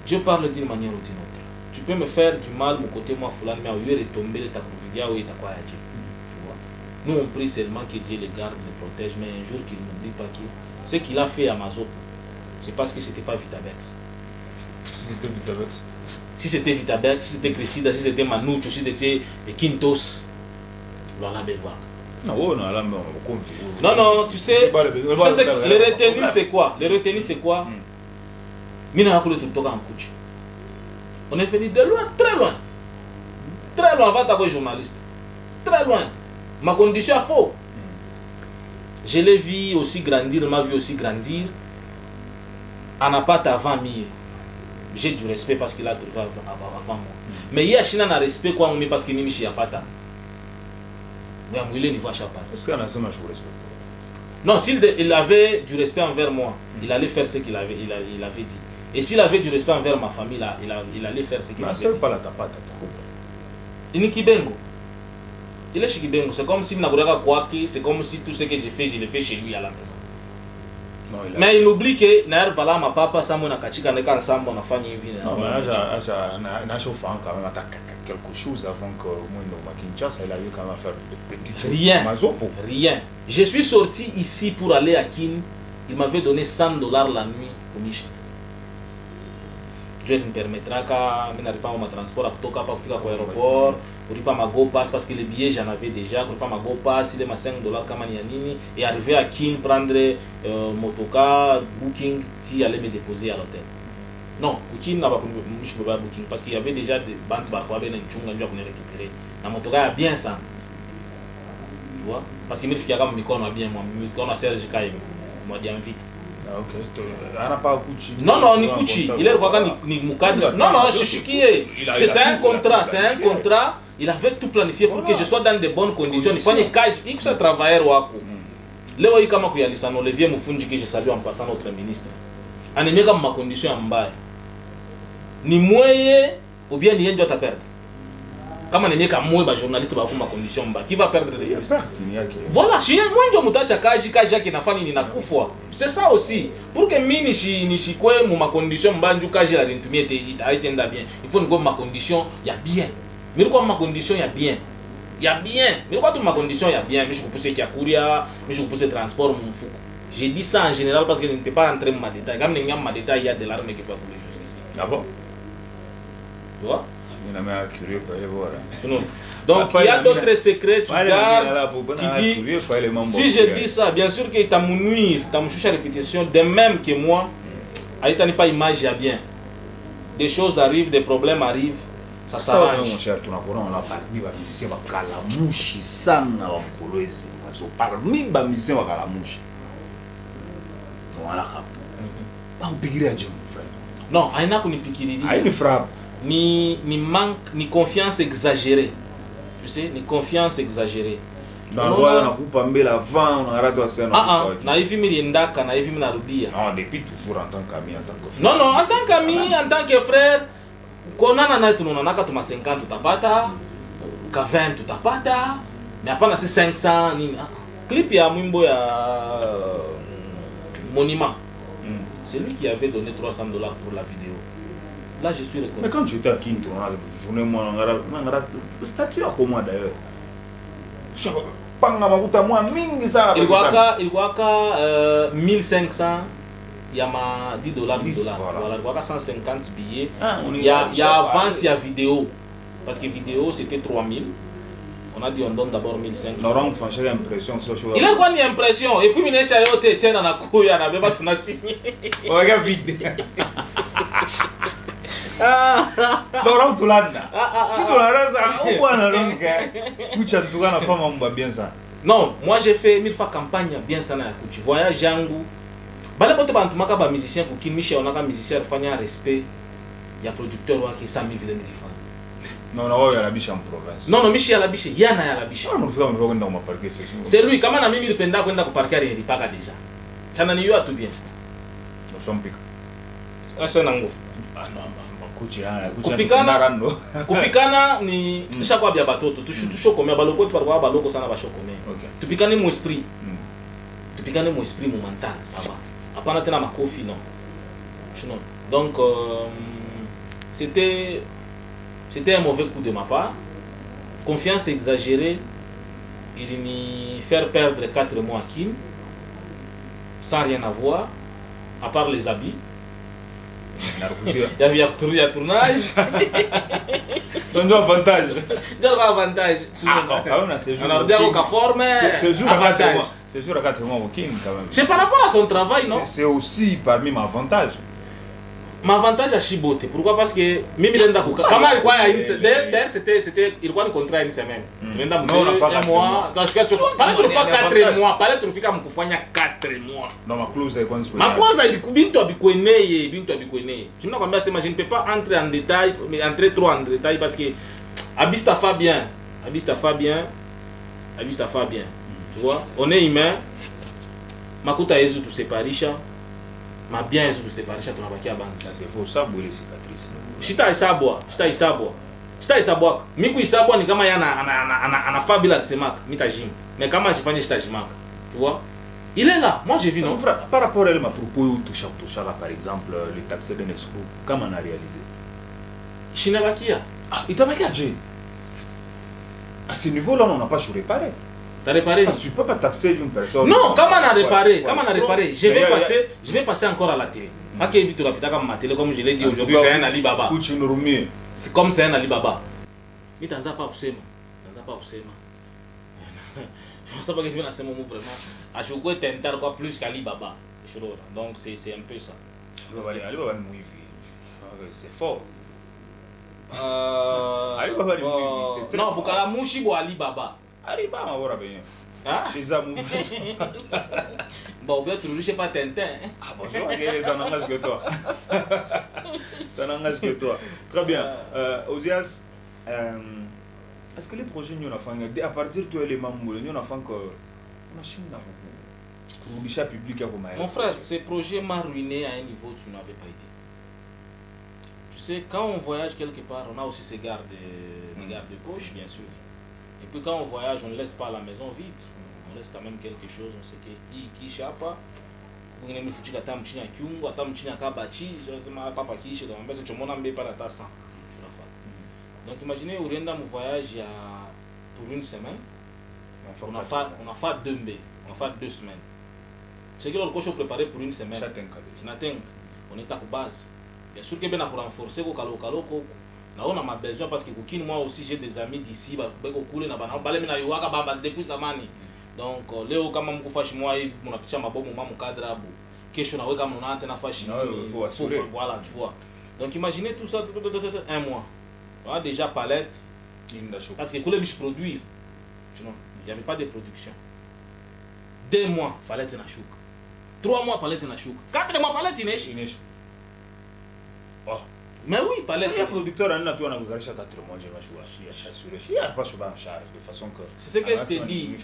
Dieu parle d'une manière ou d'une autre. Tu peux me faire du mal, mon côté, moi, Foulane, mais au lieu de tomber, ta ou ta quoi. Tu vois. Nous, on prie seulement que Dieu les garde, les protège, mais un jour qu'il n'oublie pas que ce qu'il a fait à Mazopo, c'est parce que c'était pas Vitabex. Si c'était Vitabex. Si c'était Vitabex, si c'était Cressida, si c'était Manucho, si c'était Quintos, voilà, Belwak. Non, tu sais, les retenus c'est quoi? Les retenus c'est quoi? Mina nakule tulitoka en couche. On est venu de loin, très loin. Très loin, avant d'être journaliste. Très loin. Ma condition est faux. Je l'ai vu aussi grandir, m'a vu aussi grandir. Anapata avant Mie. J'ai du respect parce qu'il a trouvé avant moi. Mais il y a China un respect quoi, parce qu'il m'a mis chez Apata. Mais il est niveau à Chapata. Est-ce qu'il y a un respect? Non, s'il avait du respect envers moi, il allait faire ce qu'il avait, il avait dit. Et s'il avait du respect envers ma famille, il allait faire ce qu'il avait dit. C'est pas la tapata. Il est Kibengo. Il est chez Kibengo. C'est comme si c'est comme si tout ce que j'ai fait, je l'ai fait chez lui à la maison. Non, mais il oublie que Nair Bala, ma papa, ça m'a kachika, on ensemble, on a fait une vie. Non, mais j'ai chauffé quand même quelque chose avant que moi, Kinshasa, il a eu quand même à faire des petites choses. Rien. Rien. Je suis sorti ici pour aller à Kin. Il m'avait donné $100 la nuit pour Michel. Dieu me permettra que je n'arrive pas à mon transport, à Toka, pour faire l'aéroport, pour ne pas ma go pass parce que les billets j'en avais déjà, pour ne pas ma go pass, il est ma $5 comme Yanini, et arriver à Kin, prendre motoka, booking, qui allait me déposer à l'hôtel. Non, Kin n'a pas je pas booking parce qu'il y avait déjà des bandes barco avec un tchunga, je venais récupérer. La motoka est bien ça. Tu vois? Parce que mes filles comme me bien, moi, me Serge Kaim, moi dis vite. Ah ok, non, ni Kuchi, il est quoi ni Moukadra. Non, je suis qui est. C'est un contrat, il avait tout planifié pour que je sois dans de bonnes conditions. Il faut une cage, il faut travailler wako. Leo hii kama kuyalisana Olivier Mufunji que je salue en passant notre ministre. Anemie kama ma condition mbaya. Ni moye ou bien ni ndio perdre. Kama anemie kama moye ba journaliste ba kuma condition mbaya, qui va perdre les yeux. Voilà, si moi ndio mutacha kaji yake nafani ninakufwa. C'est ça aussi. Pour que mini ni kwe mu ma condition mbaya ndio kaji la nitumie itaenda bien. Il faut ngo ma condition ya bien. Mais quoi ma condition ya bien. Il y a bien. Mais quoi toute ma condition il y a bien. Mais je peux pousser Kiakuria, mais je peux pousser transport mon fou. J'ai dit ça en général parce que je ne peux pas entrer dans ma détail. Comme il y a ma détail, il y a de l'armée qui peut couler jusqu'ici. Ah bon? Tu vois? Il y a un curieux pour aller voir. Donc il y a d'autres secrets, tu gardes, tu dis, si je dis ça, bien sûr qu'il t'a mon nuire, t'as mon choucha répétition, de même que moi, Aïta n'est pas image, il y a bien. Des choses arrivent, des problèmes arrivent, ça s'arrange. Mon cher, tu n'as pas parmi les musiciens, Kalamushi, Sana, Kolwezi, parmi les musiciens, Kalamushi. Voilà, on piquerait à Dieu, mon frère. Non, il n'y a pas de piquerie. Il me frappe. Ni manque, ni confiance exagérée. Tu sais, ni confiance exagérée. Dans le roi, on a coupé la vent, on a raté à ça. Na hivi miliendaka, na hivi minarudia. Non, depuis toujours en tant qu'ami, en tant que frère. Non, en tant qu'ami, en tant que frère, konana na tunonaka tuma 50 tutapata, ka 20 tutapata, mais hapana si 500 nini. Clip ya mwimbo ya Monument. C'est lui qui avait donné $300 pour la vidéo. Là, je suis reconnaissant. Mais quand j'étais à Kinto, on a journée, moi, on a le statut à moi d'ailleurs. Je ne sais pas, il y a 1500, il y a $10. Voilà, il y a 150 billets. Il y a avance, il y a vidéo. Parce que vidéo, c'était 3000. On a dit on donne d'abord 1500. Il a quoi une impression? Et puis, il y a eu des gens qui ont signé. Regarde vite. Laurent Toulanda. Si tu l'as raison, on va la femme bien ça. Non, moi j'ai fait 1000 fois campagne bien ça na Kuchi. Voyage yangu. Bale bote bantumaka ba musicien ku kin Michel onaka musicien fanya respect. Ya producteur wake Sami vile nilifanya. Non, non, il y a la biche en province. Non, Michel la biche, yana ya la biche. C'est lui, kama na mimi nilipenda kwenda kuparkia nilipaka deja. Chana ni yo atu bien. Nous sommes pique. Asa na nguvu. Ah non. Kupikana ni chaque bia batoto tushokomea baloko tu parwa baloko sana bashokomea. Tupikane mu esprit. Tupikane mu esprit, mu mental, ça va. Hapana tena makofi non. Non. Donc c'était un mauvais coup de ma part. Confiance exagérée. Il m'y faire perdre 4 mois à Kim sans rien avoir à part les habits. Il y avait un tournage. Donc avantage. Avantage. On a bien au forme. C'est jour à 4 mois au King quand même. C'est par rapport à son travail, non? C'est aussi parmi mes avantages. M'avantage à Chibote. Pourquoi? Parce que même il a comment il quoi d'ailleurs c'était il quoi le contrat une semaine. Il a un mois. Donc tu parles de faire 4 mois, parler de faire comme kufanya 4 mois. Non, ma clause est quoi? Ma clause est binto bikoné. Je me combien c'est, je ne peux pas entrer en détail, mais entrer trop en détail parce que Abista Fabien. Tu vois, on est humain. Makuta Yezu tout séparisha. Ma bien Yezu tout séparisha tu n'as pas c'est faux, ça brûle les cicatrices. Shita isabwa. Miku isabwa ni kama yana ana fabila de semak, mitajim. Mais comment je fais shita jimak? Tu vois? Il est là. Moi j'ai vu non. Par rapport à ma propos ou toucha par exemple les taxes de Nesco, comment on a réalisé? Shinabakia. Ah, il t'a pas gagé. À ce niveau-là, on n'a pas su réparer. T'as réparé? Parce que tu ne peux pas taxer une personne. Non, comment on a réparé? Je vais passer encore à la télé. Pas qu'il évite la pitaka ma télé comme je l'ai dit aujourd'hui, c'est un Alibaba. C'est comme c'est un Alibaba. Mais t'as pas poussé. Je ne sais pas que je viens à ce moment vraiment. À chaque fois, t'es quoi plus qu'Alibaba. Donc c'est un peu ça. Alibaba c'est fort. Alibaba c'est non, faut qu'à Mouchi ou Alibaba. Alibaba va bien. Ah? Chez Zamou. Bon, bien tu ne sais pas Tintin. Ah bonjour, ça n'engage que toi. Ça n'engage que toi. Très bien. Ozias, est-ce que les projets nous ont à partir de l'élément nous ont fait que on a chine beaucoup. Le public a vous. Mon frère, ces projets m'ont ruiné à un niveau que tu n'avais pas idée. Tu sais, quand on voyage quelque part, on a aussi ces gardes de poche, bien sûr. Et puis quand on voyage, on ne laisse pas la maison vide. On laisse quand même quelque chose, on sait que qui chapa. On a mis foutu la table china kyungu, la table china kabachi, je sais pas papa qui chez toi. Mais c'est mon ami pas la tasse. Donc imaginez au Rwanda mon voyage pour une semaine. On a fait 2 mai, on a fait 2 semaines. C'est que le coach préparé pour une semaine. On est à base. Bien sûr que bien pour renforcer au calo. Là on a besoin parce que moi aussi j'ai des amis d'ici depuis zamani. Donc leo kama mko fashi moi hivi mnapicha mabomu mwa mkadra abu. Kesho na weka mnaona tena fashi. Voilà, tu vois. Donc imaginez tout ça un mois. On a déjà palette parce que pour les produire. Tu vois, il n'y avait pas de production. 2 mois palette na chouk. 3 mois palette na chouk. 4 mois palette inesh. Oh. Mais oui, palette. C'est un producteur en a tout en a 4 mois, je vais chassurer. Il n'y a pas souvent en charge de façon que. C'est ce que je t'ai dit.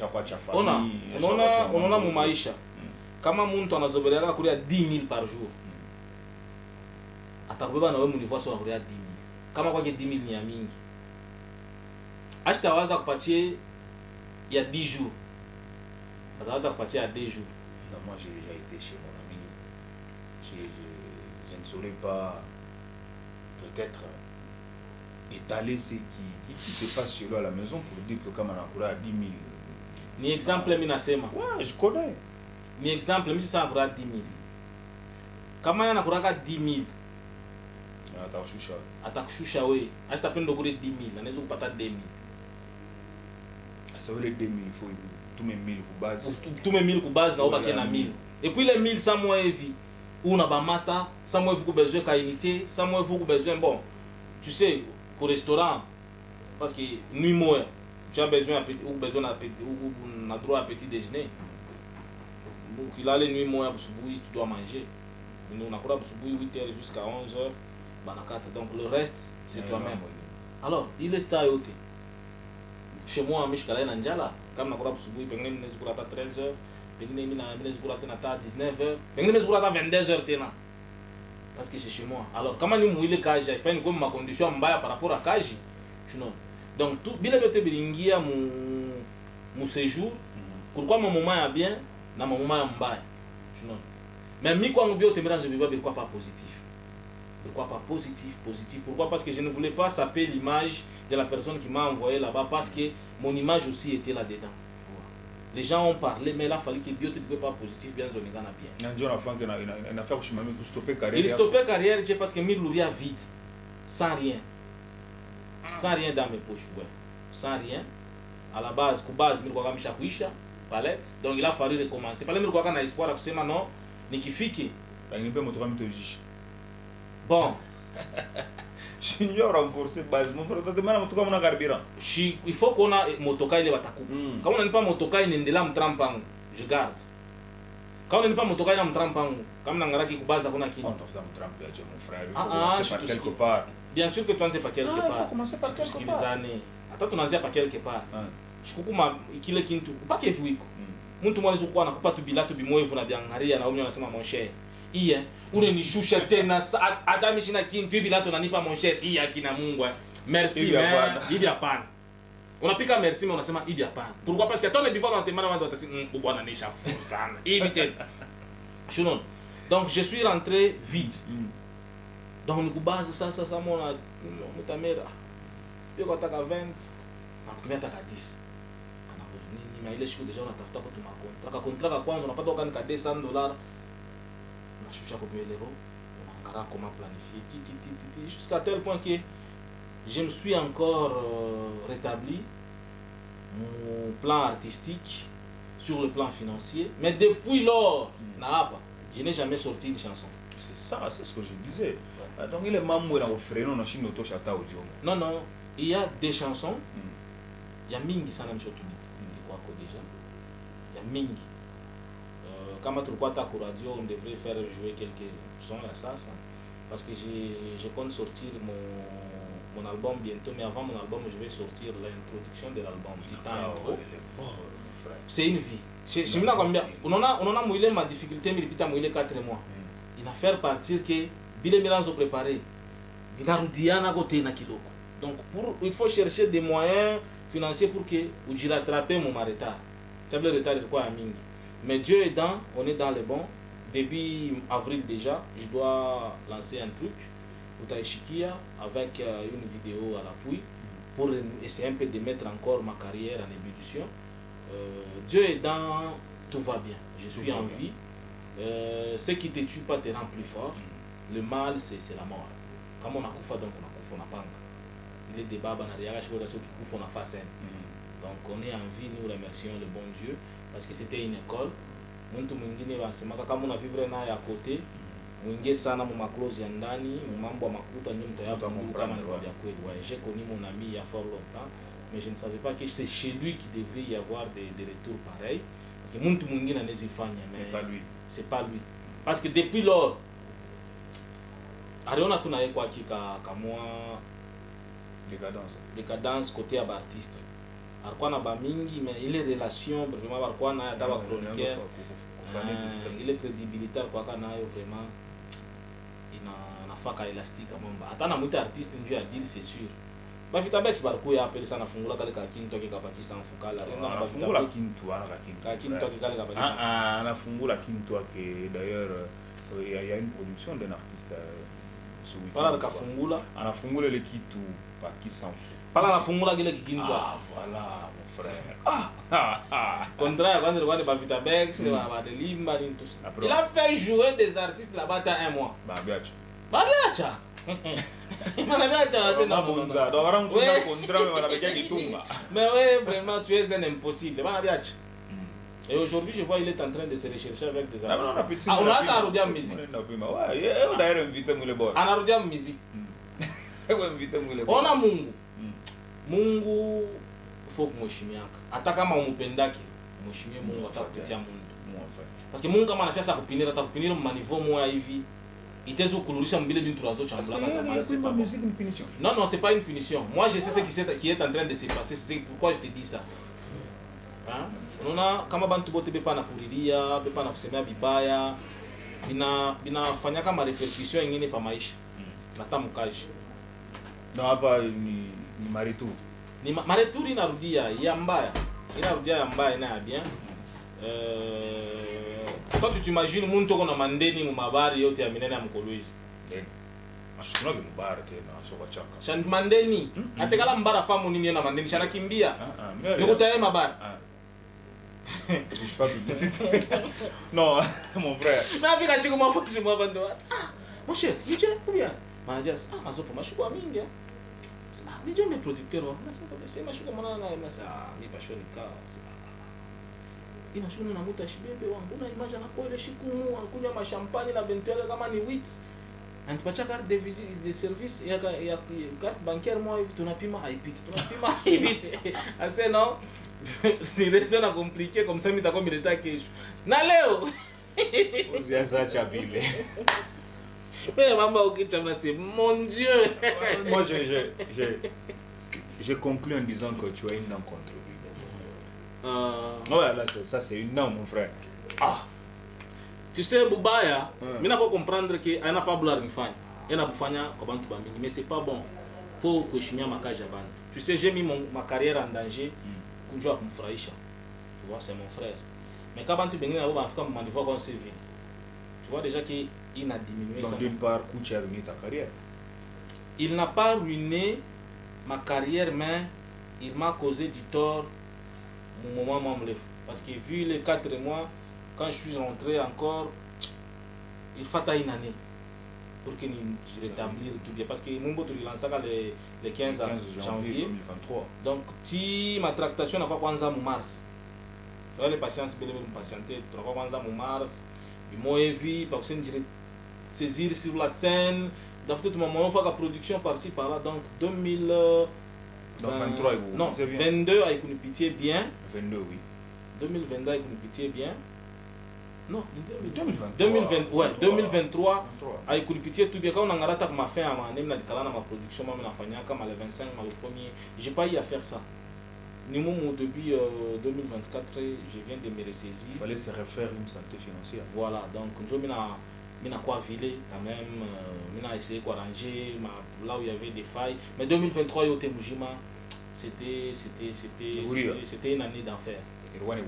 On a mon maïcha. Kama muntu anazobeleka kulia 10 000 par jour. Atakubeba na wewe mnivoa sawa kulia 10 000. Kama kwake 10 000 ni ya mingi. Ashitawaza kupatie ya 10 jours. Atawaza kupatia ya 2 jours. Non, moi j'ai déjà été chez mon ami. Je ne saurais pas peut-être étaler ce qui se passe chez lui à la maison pour dire que comme on a couru à 10 000. Ni exemple minasema. Ouais, je connais. Ni exemple mimi sasa akura 10 000. Kama yana kuraka 10 000. Atakushusha wewe. Ashitapenda kule 10 000, anaweza kupata 2 000. Ça veut dire 2 000, il faut tous mes 1000 pour base. Tous mes 1000 pour base na obaki na 1000. Et puis les 1000 sans moi hivi. Ou na ba master, sans moi vous besoin ka unité, sans moi vous besoin bon. Tu sais, pour restaurant parce que nuit mois, tu as besoin ou na droit à petit déjeuner. Donc il a les nuits mois pour souboui, tu dois manger. Nous on a quoi pour souboui 8h jusqu'à 11h. Donc le reste c'est toi-même. Alors, il est ça yote. Chez moi à Mishkala na njala, kama nakula busubuhi pengine ninaweza hata 13h, pengine mimi naweza kula tena hata 19h, pengine naweza kula hata 22h tena. Parce que c'est chez moi. Alors kama ni muile kaji, il faut ni comme ma condition mbaya par rapport à kaji. Tu know. Donc tout bila yote bilingia mu séjour. Pourquoi mon moment est bien, na mon moment est mbaya. Tu know. Mais mi kwa ngobio temera je biba pourquoi pas positif. Pourquoi pas positif? Pourquoi? Parce que je ne voulais pas saper l'image de la personne qui m'a envoyé là-bas parce que mon image aussi était là-dedans. Les gens ont parlé, mais là, il fallait que Bio ne soit pas positif, bien sûr, bien. Il stoppait carrière parce que Mille Louvia vide, sans rien. Sans rien dans mes poches, ouais. Sans rien. À la base, Mille Louvia Mishakuisha, palette. Donc il a fallu recommencer. Pas le Mille Louvia n'a espoir que c'est maintenant, ni qui fique. Bon, Junior renforcé base. Mon frère, tu demandes en tout cas mon carburant. il faut qu'on a motoka ile batakupa. Kama unanipa motoka inaendelea mtrampangu, je garde. Kama unanipa motoka ina mtrampangu, kama nangaraki kubaza kuna kitu. On doit me tremper, mon frère. Il Ah, faut ah, commencer je par te quelque suis. part. Bien sûr que tuanze pa quelque Ah, il faut part. commencer par quelque part. Tusikilizane. Hata tunaanzia pa quelque part. Ah. Shikukuma kile kintu upake hivi wiko. Mtu mmoja alikuwa anakupa tu bilatu bimoevu na biangaria na umyo anasema mon cher. Iye, unanishusha tena hata mimi sina kintu hivi bilatu unanipa mon cher. Iye akina Mungu. Merci Hivi man. hapana. Hivi hapana. Unapika merci mais unasema hivi hapana. Pourquoi? Parce que toi les bivons dans tes mains watu watasema bwana nisha sana. Hivi tena. Shunon. Donc je suis rentré vite. Donc nikubaza sasa mona mutamera. Piko ataka 20 na kutumia ataka 10. Kana nini na ile siku deja unatafuta kwa tuma contrat. Contrat kwa kwanza unapata ukani ka $200. Unashusha kwa lero. Unaangalia comment planifier jusqu'à tel point que je me suis encore rétabli mon plan artistique sur le plan financier, mais depuis lors, je n'ai jamais sorti une chanson. C'est ça, c'est ce que je disais. Donc il est membre dans le frère, on a chine auto chata audio. Non, non, il y a des chansons, il y a mingi sana mshotunika, quoi déjà. Il y a mingi. Quand tu regardes ta radio, on devrait faire jouer quelques sons à ça, parce que je compte sortir mon album bientôt, mais avant mon album, je vais sortir l'introduction de l'album Titan Intro. C'est une vie. Je me dis combien on a mouillé ma difficulté, mais depuis mouillé 4 mois. Il a fait partir que bile mélange préparé. Binarudiana côté na kiloko. Donc il faut chercher des moyens financiers pour que je rattrape mon retard. Ça veut retard quoi à mingi. Mais Dieu aidant, on est dans le bon. Début avril déjà, je dois lancer un truc avec une vidéo à l'appui pour essayer un peu de mettre encore ma carrière en ébullition. Dieu aidant, tout va bien. Je suis en vie. Ce qui ne te tue pas te rend plus fort. Le mal, c'est la mort. Comme on a koufa, donc on a panga. Il est débat, on a rien ceux qui koufont en face. Donc on est en vie, nous remercions le bon Dieu parce que c'était une école. Muntu mwingine wasemaka kama una vivre naye à côté mwingie sana mu maclose ya ndani mu mambo ya makuta ndio mtayapo kama ni kwa kweli. Ouais, j'ai connu mon ami il y a fort longtemps, mais je ne savais pas que c'est chez lui qu'il devrait y avoir des retours pareils parce que muntu mwingine anezifanya mais c'est pas lui. Parce que depuis lors ariona tunaye kwa kika kamwa décadence côté ya artiste. Alikuwa na ba mingi mais ile relation vraiment alikuwa na hata ba chroniqueur ile crédibilité alikuwa nayo vraiment inafaka elastique mambo hata na mwita artiste ndio ya deal c'est sûr. Ba Vitabex barikuya apeli sana fungula kale ka kintu akikapakisa mfukala renda na fungula kintu ana ka kintu akikale kapakisa anafungula kintu ake d'ailleurs il y a une production d'un artiste Pala kafungula anafungula ile kitu pakisa Pala anafungula kile kikintu. Ah voilà mon frère. Contraire quand il va Vitabex va de limba ni tout ça. Il a fait jouer des artistes là-bas dans un mois. Babiacha. Manabiacha tena bonza. Donc on tuna contrat mais wanapiga kitunga. Mais ouais vraiment tu es un impossible. Manabiacha. Et aujourd'hui, je vois il est en train de se rechercher avec des artistes. On a ça à Rodia musique. Ouais, il a invité moi le bord. On a Rodia musique. On a Mungu. Mungu faut kumheshimiaka. Hata kama umpendake, mheshimie Mungu atakupatia Mungu. Parce que Mungu kama anafanya kupinira atakupinira maniveau moya hivi. Itezo kulurisha mbile bintu razo chambulaka zamani. C'est pas musique une punition. Non, c'est pas une punition. Moi je sais ce qui est en train de se passer, c'est pourquoi je te dis ça. Hein? Unaona kama bantu bote bepa na kuriria, bepa na kusemea vibaya, binafanya kama repercussion nyingine pa maisha. Natamukaji. Non, hapa ni maritu. Ni mareturi inarudia ya mbaya. Inarudia ya mbaya na ya bien. Toi tu t'imagines muntu kona mandeni mu mabari yote ya minene ya mkolwezi. Ashukuna ke mubara tena asoka chaka. Shan mandeni. Atekala mbara famu nini na mandeni shana kimbia. Nikutaye mabara. Je fais publicité. Non, mon frère. Mais avec la chico m'a foutu sur moi bando. Mon cher, DJ combien? Manajas, mazopo mashuko mingi. Nije mes producteurs, c'est mashuko mwana na masa ni passion ka. Ina shuna na muta shibebe wangu na imagine na kwa ile shikumu anakunywa mashampani na bento yake kama ni wit. antupatia carte de visite de service ya carte bancaire moi hivi tunapima hivi ase non direction na compliqué comme ça mitakuwa mileta kesho na leo uziazacha vile. mais maman ukichama c'est mon Dieu. Moi j'ai conclu en disant que tu as une non contre lui. Ouais, là ça c'est une non mon frère. Ah, tu sais Boubaya, mimi nako comprendre que ana pas vouloir nifanya. Ena kufanya kwa bantu ba mingi mais c'est pas bon. Faut kuheshimia makazi ya bantu. Tu sais j'ai mis ma carrière en danger kujua kumfurahisha. Tu vois c'est mon frère. Mais quand bantu bengine nabo bafika mu niveau comme CV. Tu vois déjà qu'il a diminué ça. Donc d'une part, Kouchi a ruiné ta carrière. Il n'a pas ruiné ma carrière, mais il m'a causé du tort mon moment me lève. Parce que vu les 4 mois, quand je suis rentré encore, il fallait une année pour que je rétablisse tout bien. Parce que mon bout il lancé le 15 janvier 2023. Donc si ma tractation n'a pas commencé en mars. Les patients se patienter, tu n'as pas commencé en mars. Ils m'ont évi parce que je saisir sur la scène. Dans tout moment, on fait la production par-ci par-là. Donc 2023, non, 22 avec une pitié bien. 22 oui. 2022 avec une pitié bien. Non, 2023 avec une pitié tout bien. Quand on a raté ma fin à ma production, ma comme le 25, le premier, j'ai pas eu à faire ça. Nous, au début 2024, je viens de me ressaisir. Il fallait se refaire une santé financière. Voilà, donc je m'ai quoi viler quand même, j'ai essayé de ranger là où il y avait des failles. Mais 2023, c'était une année d'enfer. Ouais,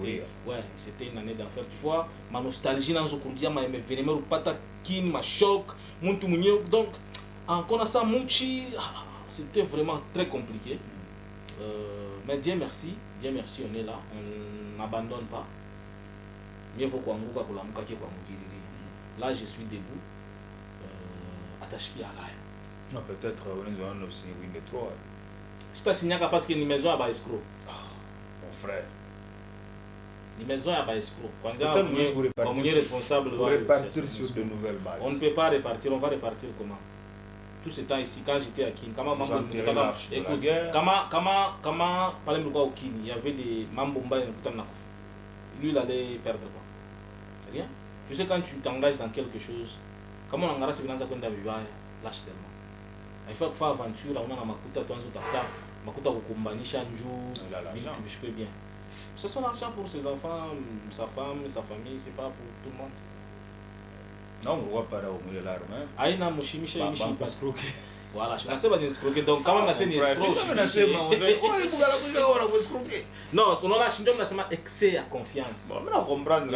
c'était une année d'enfer. Tu vois, ma nostalgie dans ce courrier, ma événement, ma choc, donc encore ça, c'était vraiment très compliqué. Mais Dieu merci, on est là, on n'abandonne pas. Mieux vaut qu'on nous là, je suis debout, attaché à l'air. Non, peut-être on est aussi Wing 3. Je t'ai signé parce que ni maison à escroc. Mon frère. Ni maison à escroc. Quand on est responsable, on repartir sur de nouvelles bases. On ne peut pas repartir, on va repartir comment? Tout ce temps ici, quand j'étais à Kin, comment parler de quoi au Kin, il y avait des Mambomba et lui il allait perdre quoi? Rien. Tu sais quand tu t'engages dans quelque chose, comment on engage dans un lâche seulement. Il faut faire aventure, on a makuta toi tafuta, makuta kukumbanisha njoo, tu peux bien. C'est son argent pour ses enfants, sa femme, sa famille, c'est pas pour tout le monde. Non, on voit pas là au milieu de l'arme. Aïna Moshimisha voilà, je ne sais pas d'escroquer, donc quand même, c'est une escroque. Non, tu n'as pas excès à confiance.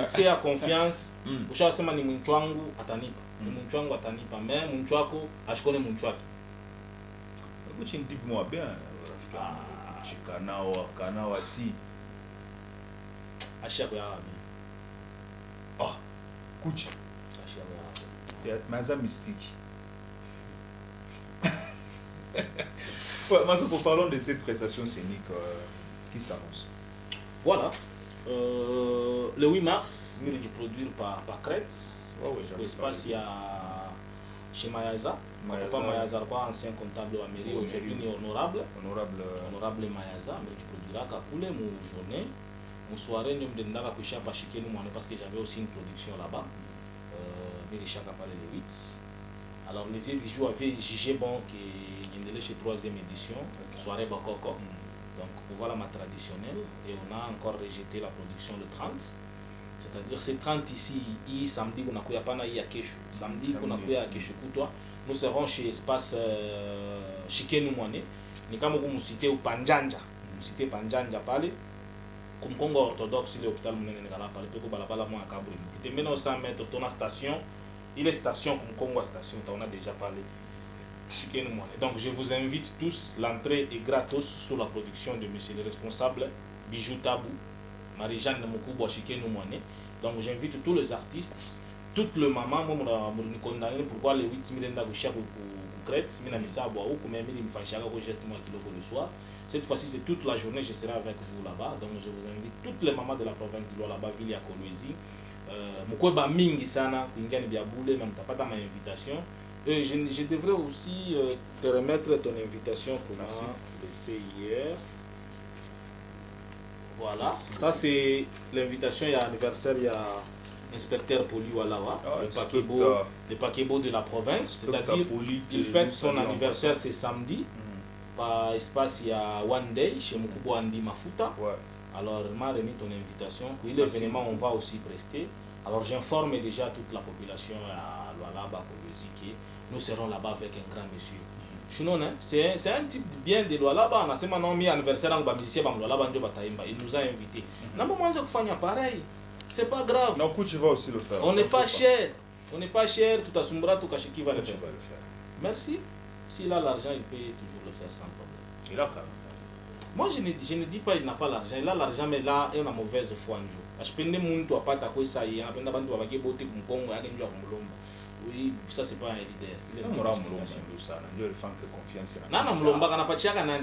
Excès à confiance, tu sais que ni mchwangu atanipa. Ni mchwangu atanipa, mais mchwako ashikone mchwaki. Kuchi ndipi moi bien. Chikanawa si. Ashako ya abi. Ah, Kuchi. Maza mystique. Ouais, parlons de cette prestation scénique qui s'annonce. Voilà. Le 8 mars, il est produit par Crête. L'espace, il y a chez Mayaza. Papa Mayaza, ancien comptable à mairie, aujourd'hui honorable. Honorable Mayaza, mais tu produiras qu'à couler mon journée. Mon soirée, nous avons fait parce que j'avais aussi une production là-bas. Chaque appel le 8. Alors le vieux Bijou avait jugé bon qu'il y ait chez 3e édition, soirée Bakoko. Donc voilà ma traditionnelle. Et on a encore rejeté la production le 30. C'est-à-dire c'est 30 ici, samedi on a pas na Keshu. Samedi on a à Keshu toi. Nous serons chez espace Chikenu Mwane. Ni kama cité au Panjanja. Cité Panjanja pale. Comme Congo orthodoxe l'hôpital Munene Ngala pale pe ko balabala mo akabri. Qui te mène au 100 mètres ton station. Il est station comme Congo Station, on a déjà parlé. Donc je vous invite tous, l'entrée est gratos sur la production de monsieur le responsable Bijou Tabou, Marie-Jeanne Moukoubo Chikenu Mwane. Donc j'invite tous les artistes, toutes les mamans, moi je condamné pourquoi les 8 000 d'Agouchak ou Crête, mais je le soir. Cette fois-ci c'est toute la journée, je serai avec vous là-bas. Donc je vous invite toutes les mamans de la province de là-bas, Ville à Kolwezi. Mukweba mingi sana kuingia ni biabule na mtapata ma invitation Je devrais aussi te remettre ton invitation pour Merci. moi laissée hier. Voilà, ça c'est l'invitation, il y a anniversaire, il y a inspecteur Poli Walawa, le paquebo de la province, c'est-à-dire il fête son anniversaire c'est samedi, par espace il y a One Day chez Mukubo Andi Mafuta. Ouais. Alors il m'a remis ton invitation, pour l'événement on va aussi prester. Alors j'informe déjà toute la population à Lualaba, Koboziki, nous serons là-bas avec un grand monsieur. Sinon, c'est un type bien de Lualaba, on a seulement mis anniversaire en Bamissia, il nous a invités. Non, mais moi je fais pareil, c'est pas grave. Non, tu vas aussi le faire. On n'est pas cher, tout à Sumbra, tout à qui va le Tu faire. vas le faire. Merci. S'il a l'argent, il peut toujours le faire sans problème. Il a quand même. Moi, je ne dis pas qu'il n'a pas l'argent. Il a l'argent, mais là, il a une mauvaise foi. Je peux pas pas t'accueillir ça. Il y a un peu de beauté pour Congo. Oui, ça, c'est pas un leader. Il est Non, dans non, l'investigation. Dieu le fait que confiance. Non, Mulomba, il n'a pas de chaka. Non,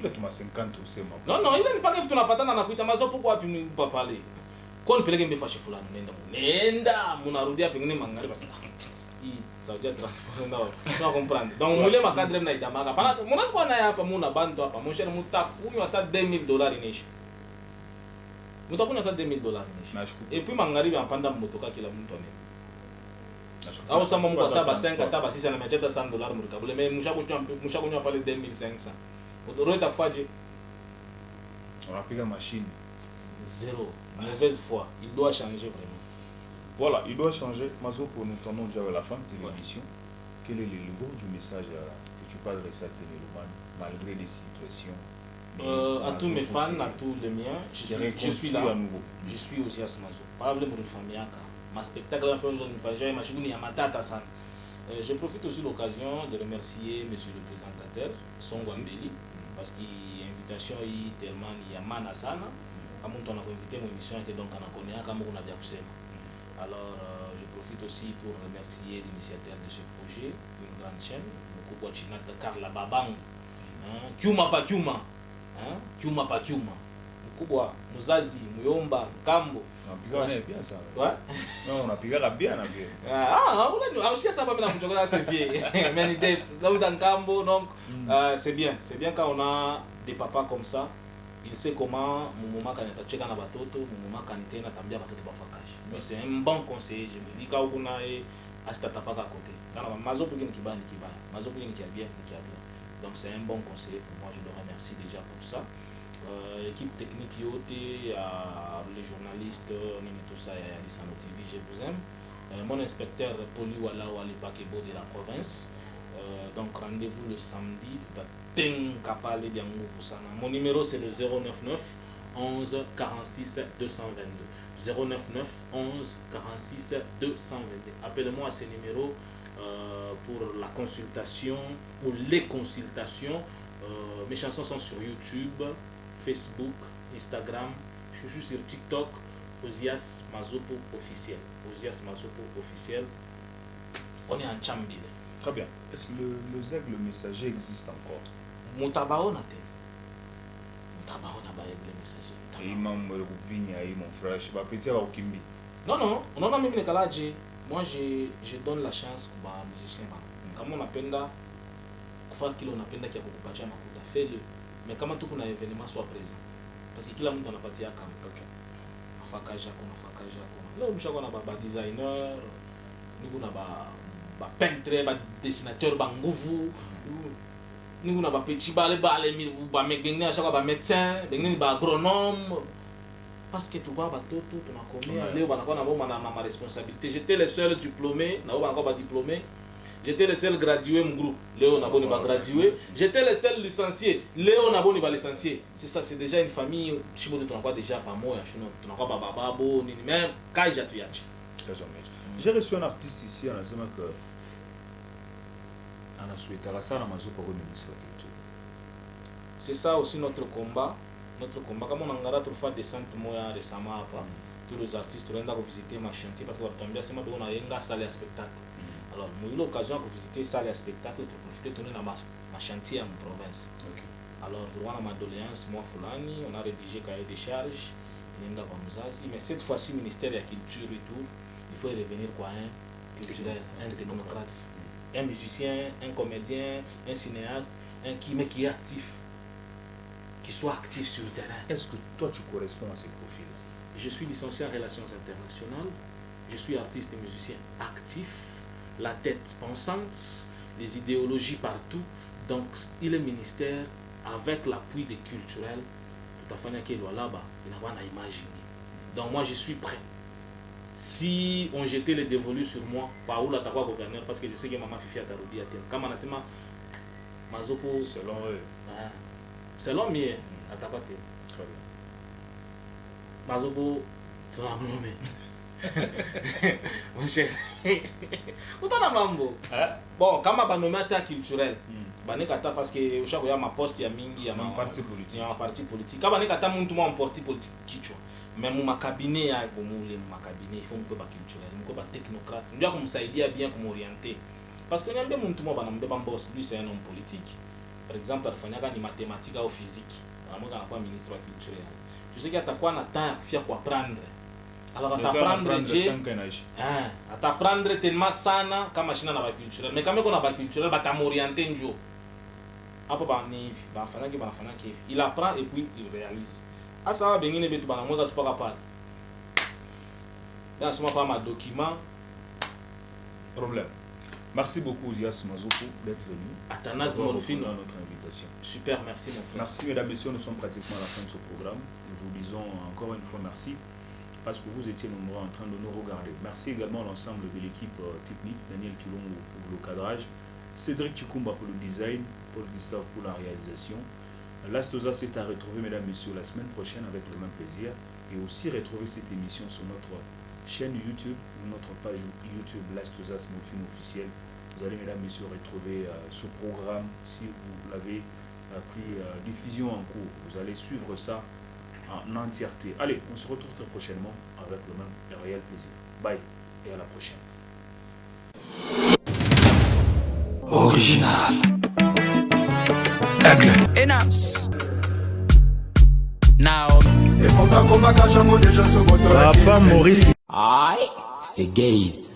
Il a 50 ou c'est ma. il n'a pas que tu n'as pas de pourquoi tu ne peux pas parler. Quand tu peux faire Fulano, Nenda, Munarudia, Pingin Mangari, ça veut dire transport. Non, comprendre. Donc, on voulait ma cadre na idamaga. Pendant mon asco na ya pa muna bantu hapa. Mon cher muta kunyo ata $2000 ineshi. Muta kunyo ata $2000 ineshi. Et puis mangari ampanda motoka kila mtu ane. Au sama mko ata ba 5 ata ba 6 na macheta $100 murikabule. Mais musha kunyo pale 2500. Odoro itakufaje? On a pris la machine. Zéro. Mauvaise foi. Il doit changer vraiment. Voilà, il doit changer. Mazo, pour nous tendons déjà à la fin de l'émission. Quel est le gros du message que tu parles de cette téléroman, malgré les situations? À tous mes fans, à tous les miens, je suis là. À nouveau. Je suis aussi à Mazo. Parle pour une famille. Ma spectacle, je profite aussi de l'occasion de remercier monsieur le présentateur, Songo Ambeli, parce qu'il y a une invitation tellement il y a Manasana. Comme on a invité mon émission, donc on a connu comme on a dit. Alors, je profite aussi pour remercier l'initiateur de ce projet, une grande chaîne, Mukubwa Chinata Karla Babang, Kyuma pa Kyuma, Kyuma pa Kyuma, Mukubwa, Muzazi, Muyomba, Kambo. On a pigé bien ça. Ouais. Non, on a pigé bien. Ça va bien, c'est bien. Mais l'idée, là où dans Kambo, donc, c'est bien quand on a des papas comme ça. Il sait comment Moumouma Kaneta Tcheka na batoto, Moumouma Kanete na tambia batoto bafakaji. Mais c'est un bon conseil, je me dis quand on a Astatapaka à côté. Quand on a Mazo pour qui va, Mazo pour qui a bien. Donc c'est un bon conseil pour moi, je le remercie déjà pour ça. Équipe technique Yoté, les journalistes, tout ça, Alisano TV, je vous aime. Mon inspecteur Poli Wala Wali Pakebo de la province. Donc rendez-vous le samedi, tout à Tenkapale Diangou Sana. Mon numéro c'est le 099 11 46 222. 099 11 46 222. Appelez-moi à ce numéro pour la consultation ou les consultations. Mes chansons sont sur YouTube, Facebook, Instagram. Je suis sur TikTok, Ozias Mazopo officiel. Ozias Mazopo officiel. On est en Chambile. Très bien. Est-ce que le ZEG, le messager, existe encore? Mutabaona tena. Mutabaona ba le messager. Et mon frère, je sais pas, petit à Okimbi. Non, on a même les kalaje. Moi je donne la chance aux musiciens. Comme on appelle kufanya kile unapenda kia kukupatia makuta, fais-le. Mais kama tu kuna événement soit présent. Parce que kila mtu anapatia kama. OK. Afakaja kuna. Leo mshako na ba designer, niko na ba peintre, ba dessinateur, ba nguvu. Niko na ba petit ba mec à chaque ba médecin, ba agronome. Parce que tu vois batoto tunakomea leo banakuwa na bomba na ma responsabilité. J'étais le seul diplômé, na ba encore ba diplômé. J'étais le seul gradué mon groupe. Léo Naboni va gradué. J'étais le seul licencié. Léo Naboni va licencié. C'est ça, c'est déjà une famille. Je ne sais pas déjà pas moi. Je ne sais pas bababo ni même Kaija Tuyachi. J'ai reçu un artiste ici, on a dit que on a souhaité la salle à Mazo pour le ministre de la Culture. C'est ça aussi notre combat. Notre combat. Comme on a fait des centres moyens récemment, tous les artistes ont visité ma chantier parce que on a une salle à spectacle. Alors, j'ai eu l'occasion de visiter ça, les spectacles, de profiter de tourner dans ma chantier en province. Okay. Alors, pour ma doléance, moi, Fulani, on a rédigé cahier des charges, mais cette fois-ci, ministère de la Culture et tout, il faut revenir quoi, un technocrate. Un musicien, un comédien, un cinéaste, mais qui est actif. Qui soit actif sur le terrain. Est-ce que toi tu corresponds à ces profils? Je suis licencié en relations internationales. Je suis artiste et musicien actif, la tête pensante, les idéologies partout. Donc, il est ministère avec l'appui des culturels. Tout à fait là-bas, il n'a pas imaginé. Donc, moi, je suis prêt. Si on jetait les dévolus sur moi, par où la tabac gouverneur, parce que je sais que maman Fifi a tarodi à terre. Comme on a dit, Mazopo. Selon eux. Selon moi, à tabate. Mazopo, tu l'as nommé. Mon cher. Autant de mambo. Bon, quand je nommé à culturel, parce que je suis ma poste, il y a un parti politique. Quand je suis un parti politique, mais mon cabinet, il faut que je culturel, je suis technocrate. Je dois m'aider bien comme orienter. Parce que lui, c'est un homme politique. Par exemple, il faut des mathématiques ou physique. Je suis pas ministre culturel. Je sais qu'il y a quoi pour apprendre. Alors, apprendre tellement sana comme machine na culturel. Mais quand même on a culturel, bah m'orienter un jour. Il apprend et puis il réalise. Ah ça va bien il est pas moi tu pas capable. Là ce pas ma document. Problème. Merci beaucoup Zias Mazoko d'être venu. Athanas Morphine à notre invitation. Super, merci mon frère. Merci mesdames et messieurs, nous sommes pratiquement à la fin de ce programme. Nous vous disons encore une fois merci. Parce que vous étiez nombreux en train de nous regarder. Merci également à l'ensemble de l'équipe technique, Daniel Kilongo pour le cadrage, Cédric Chikumba pour le design, Paul Gustave pour la réalisation. L'Astosa c'est à retrouver, mesdames et messieurs, la semaine prochaine avec le même plaisir. Et aussi retrouver cette émission sur notre chaîne YouTube ou notre page YouTube, l'Astosa Small Film officiel. Vous allez, mesdames et messieurs, retrouver ce programme si vous l'avez pris diffusion en cours. Vous allez suivre ça en entièreté. Allez, on se retrouve très prochainement avec le même et réel plaisir. Bye et à la prochaine. Original. Aigle. Enas. Now. Papa Maurice. Aïe, c'est gays.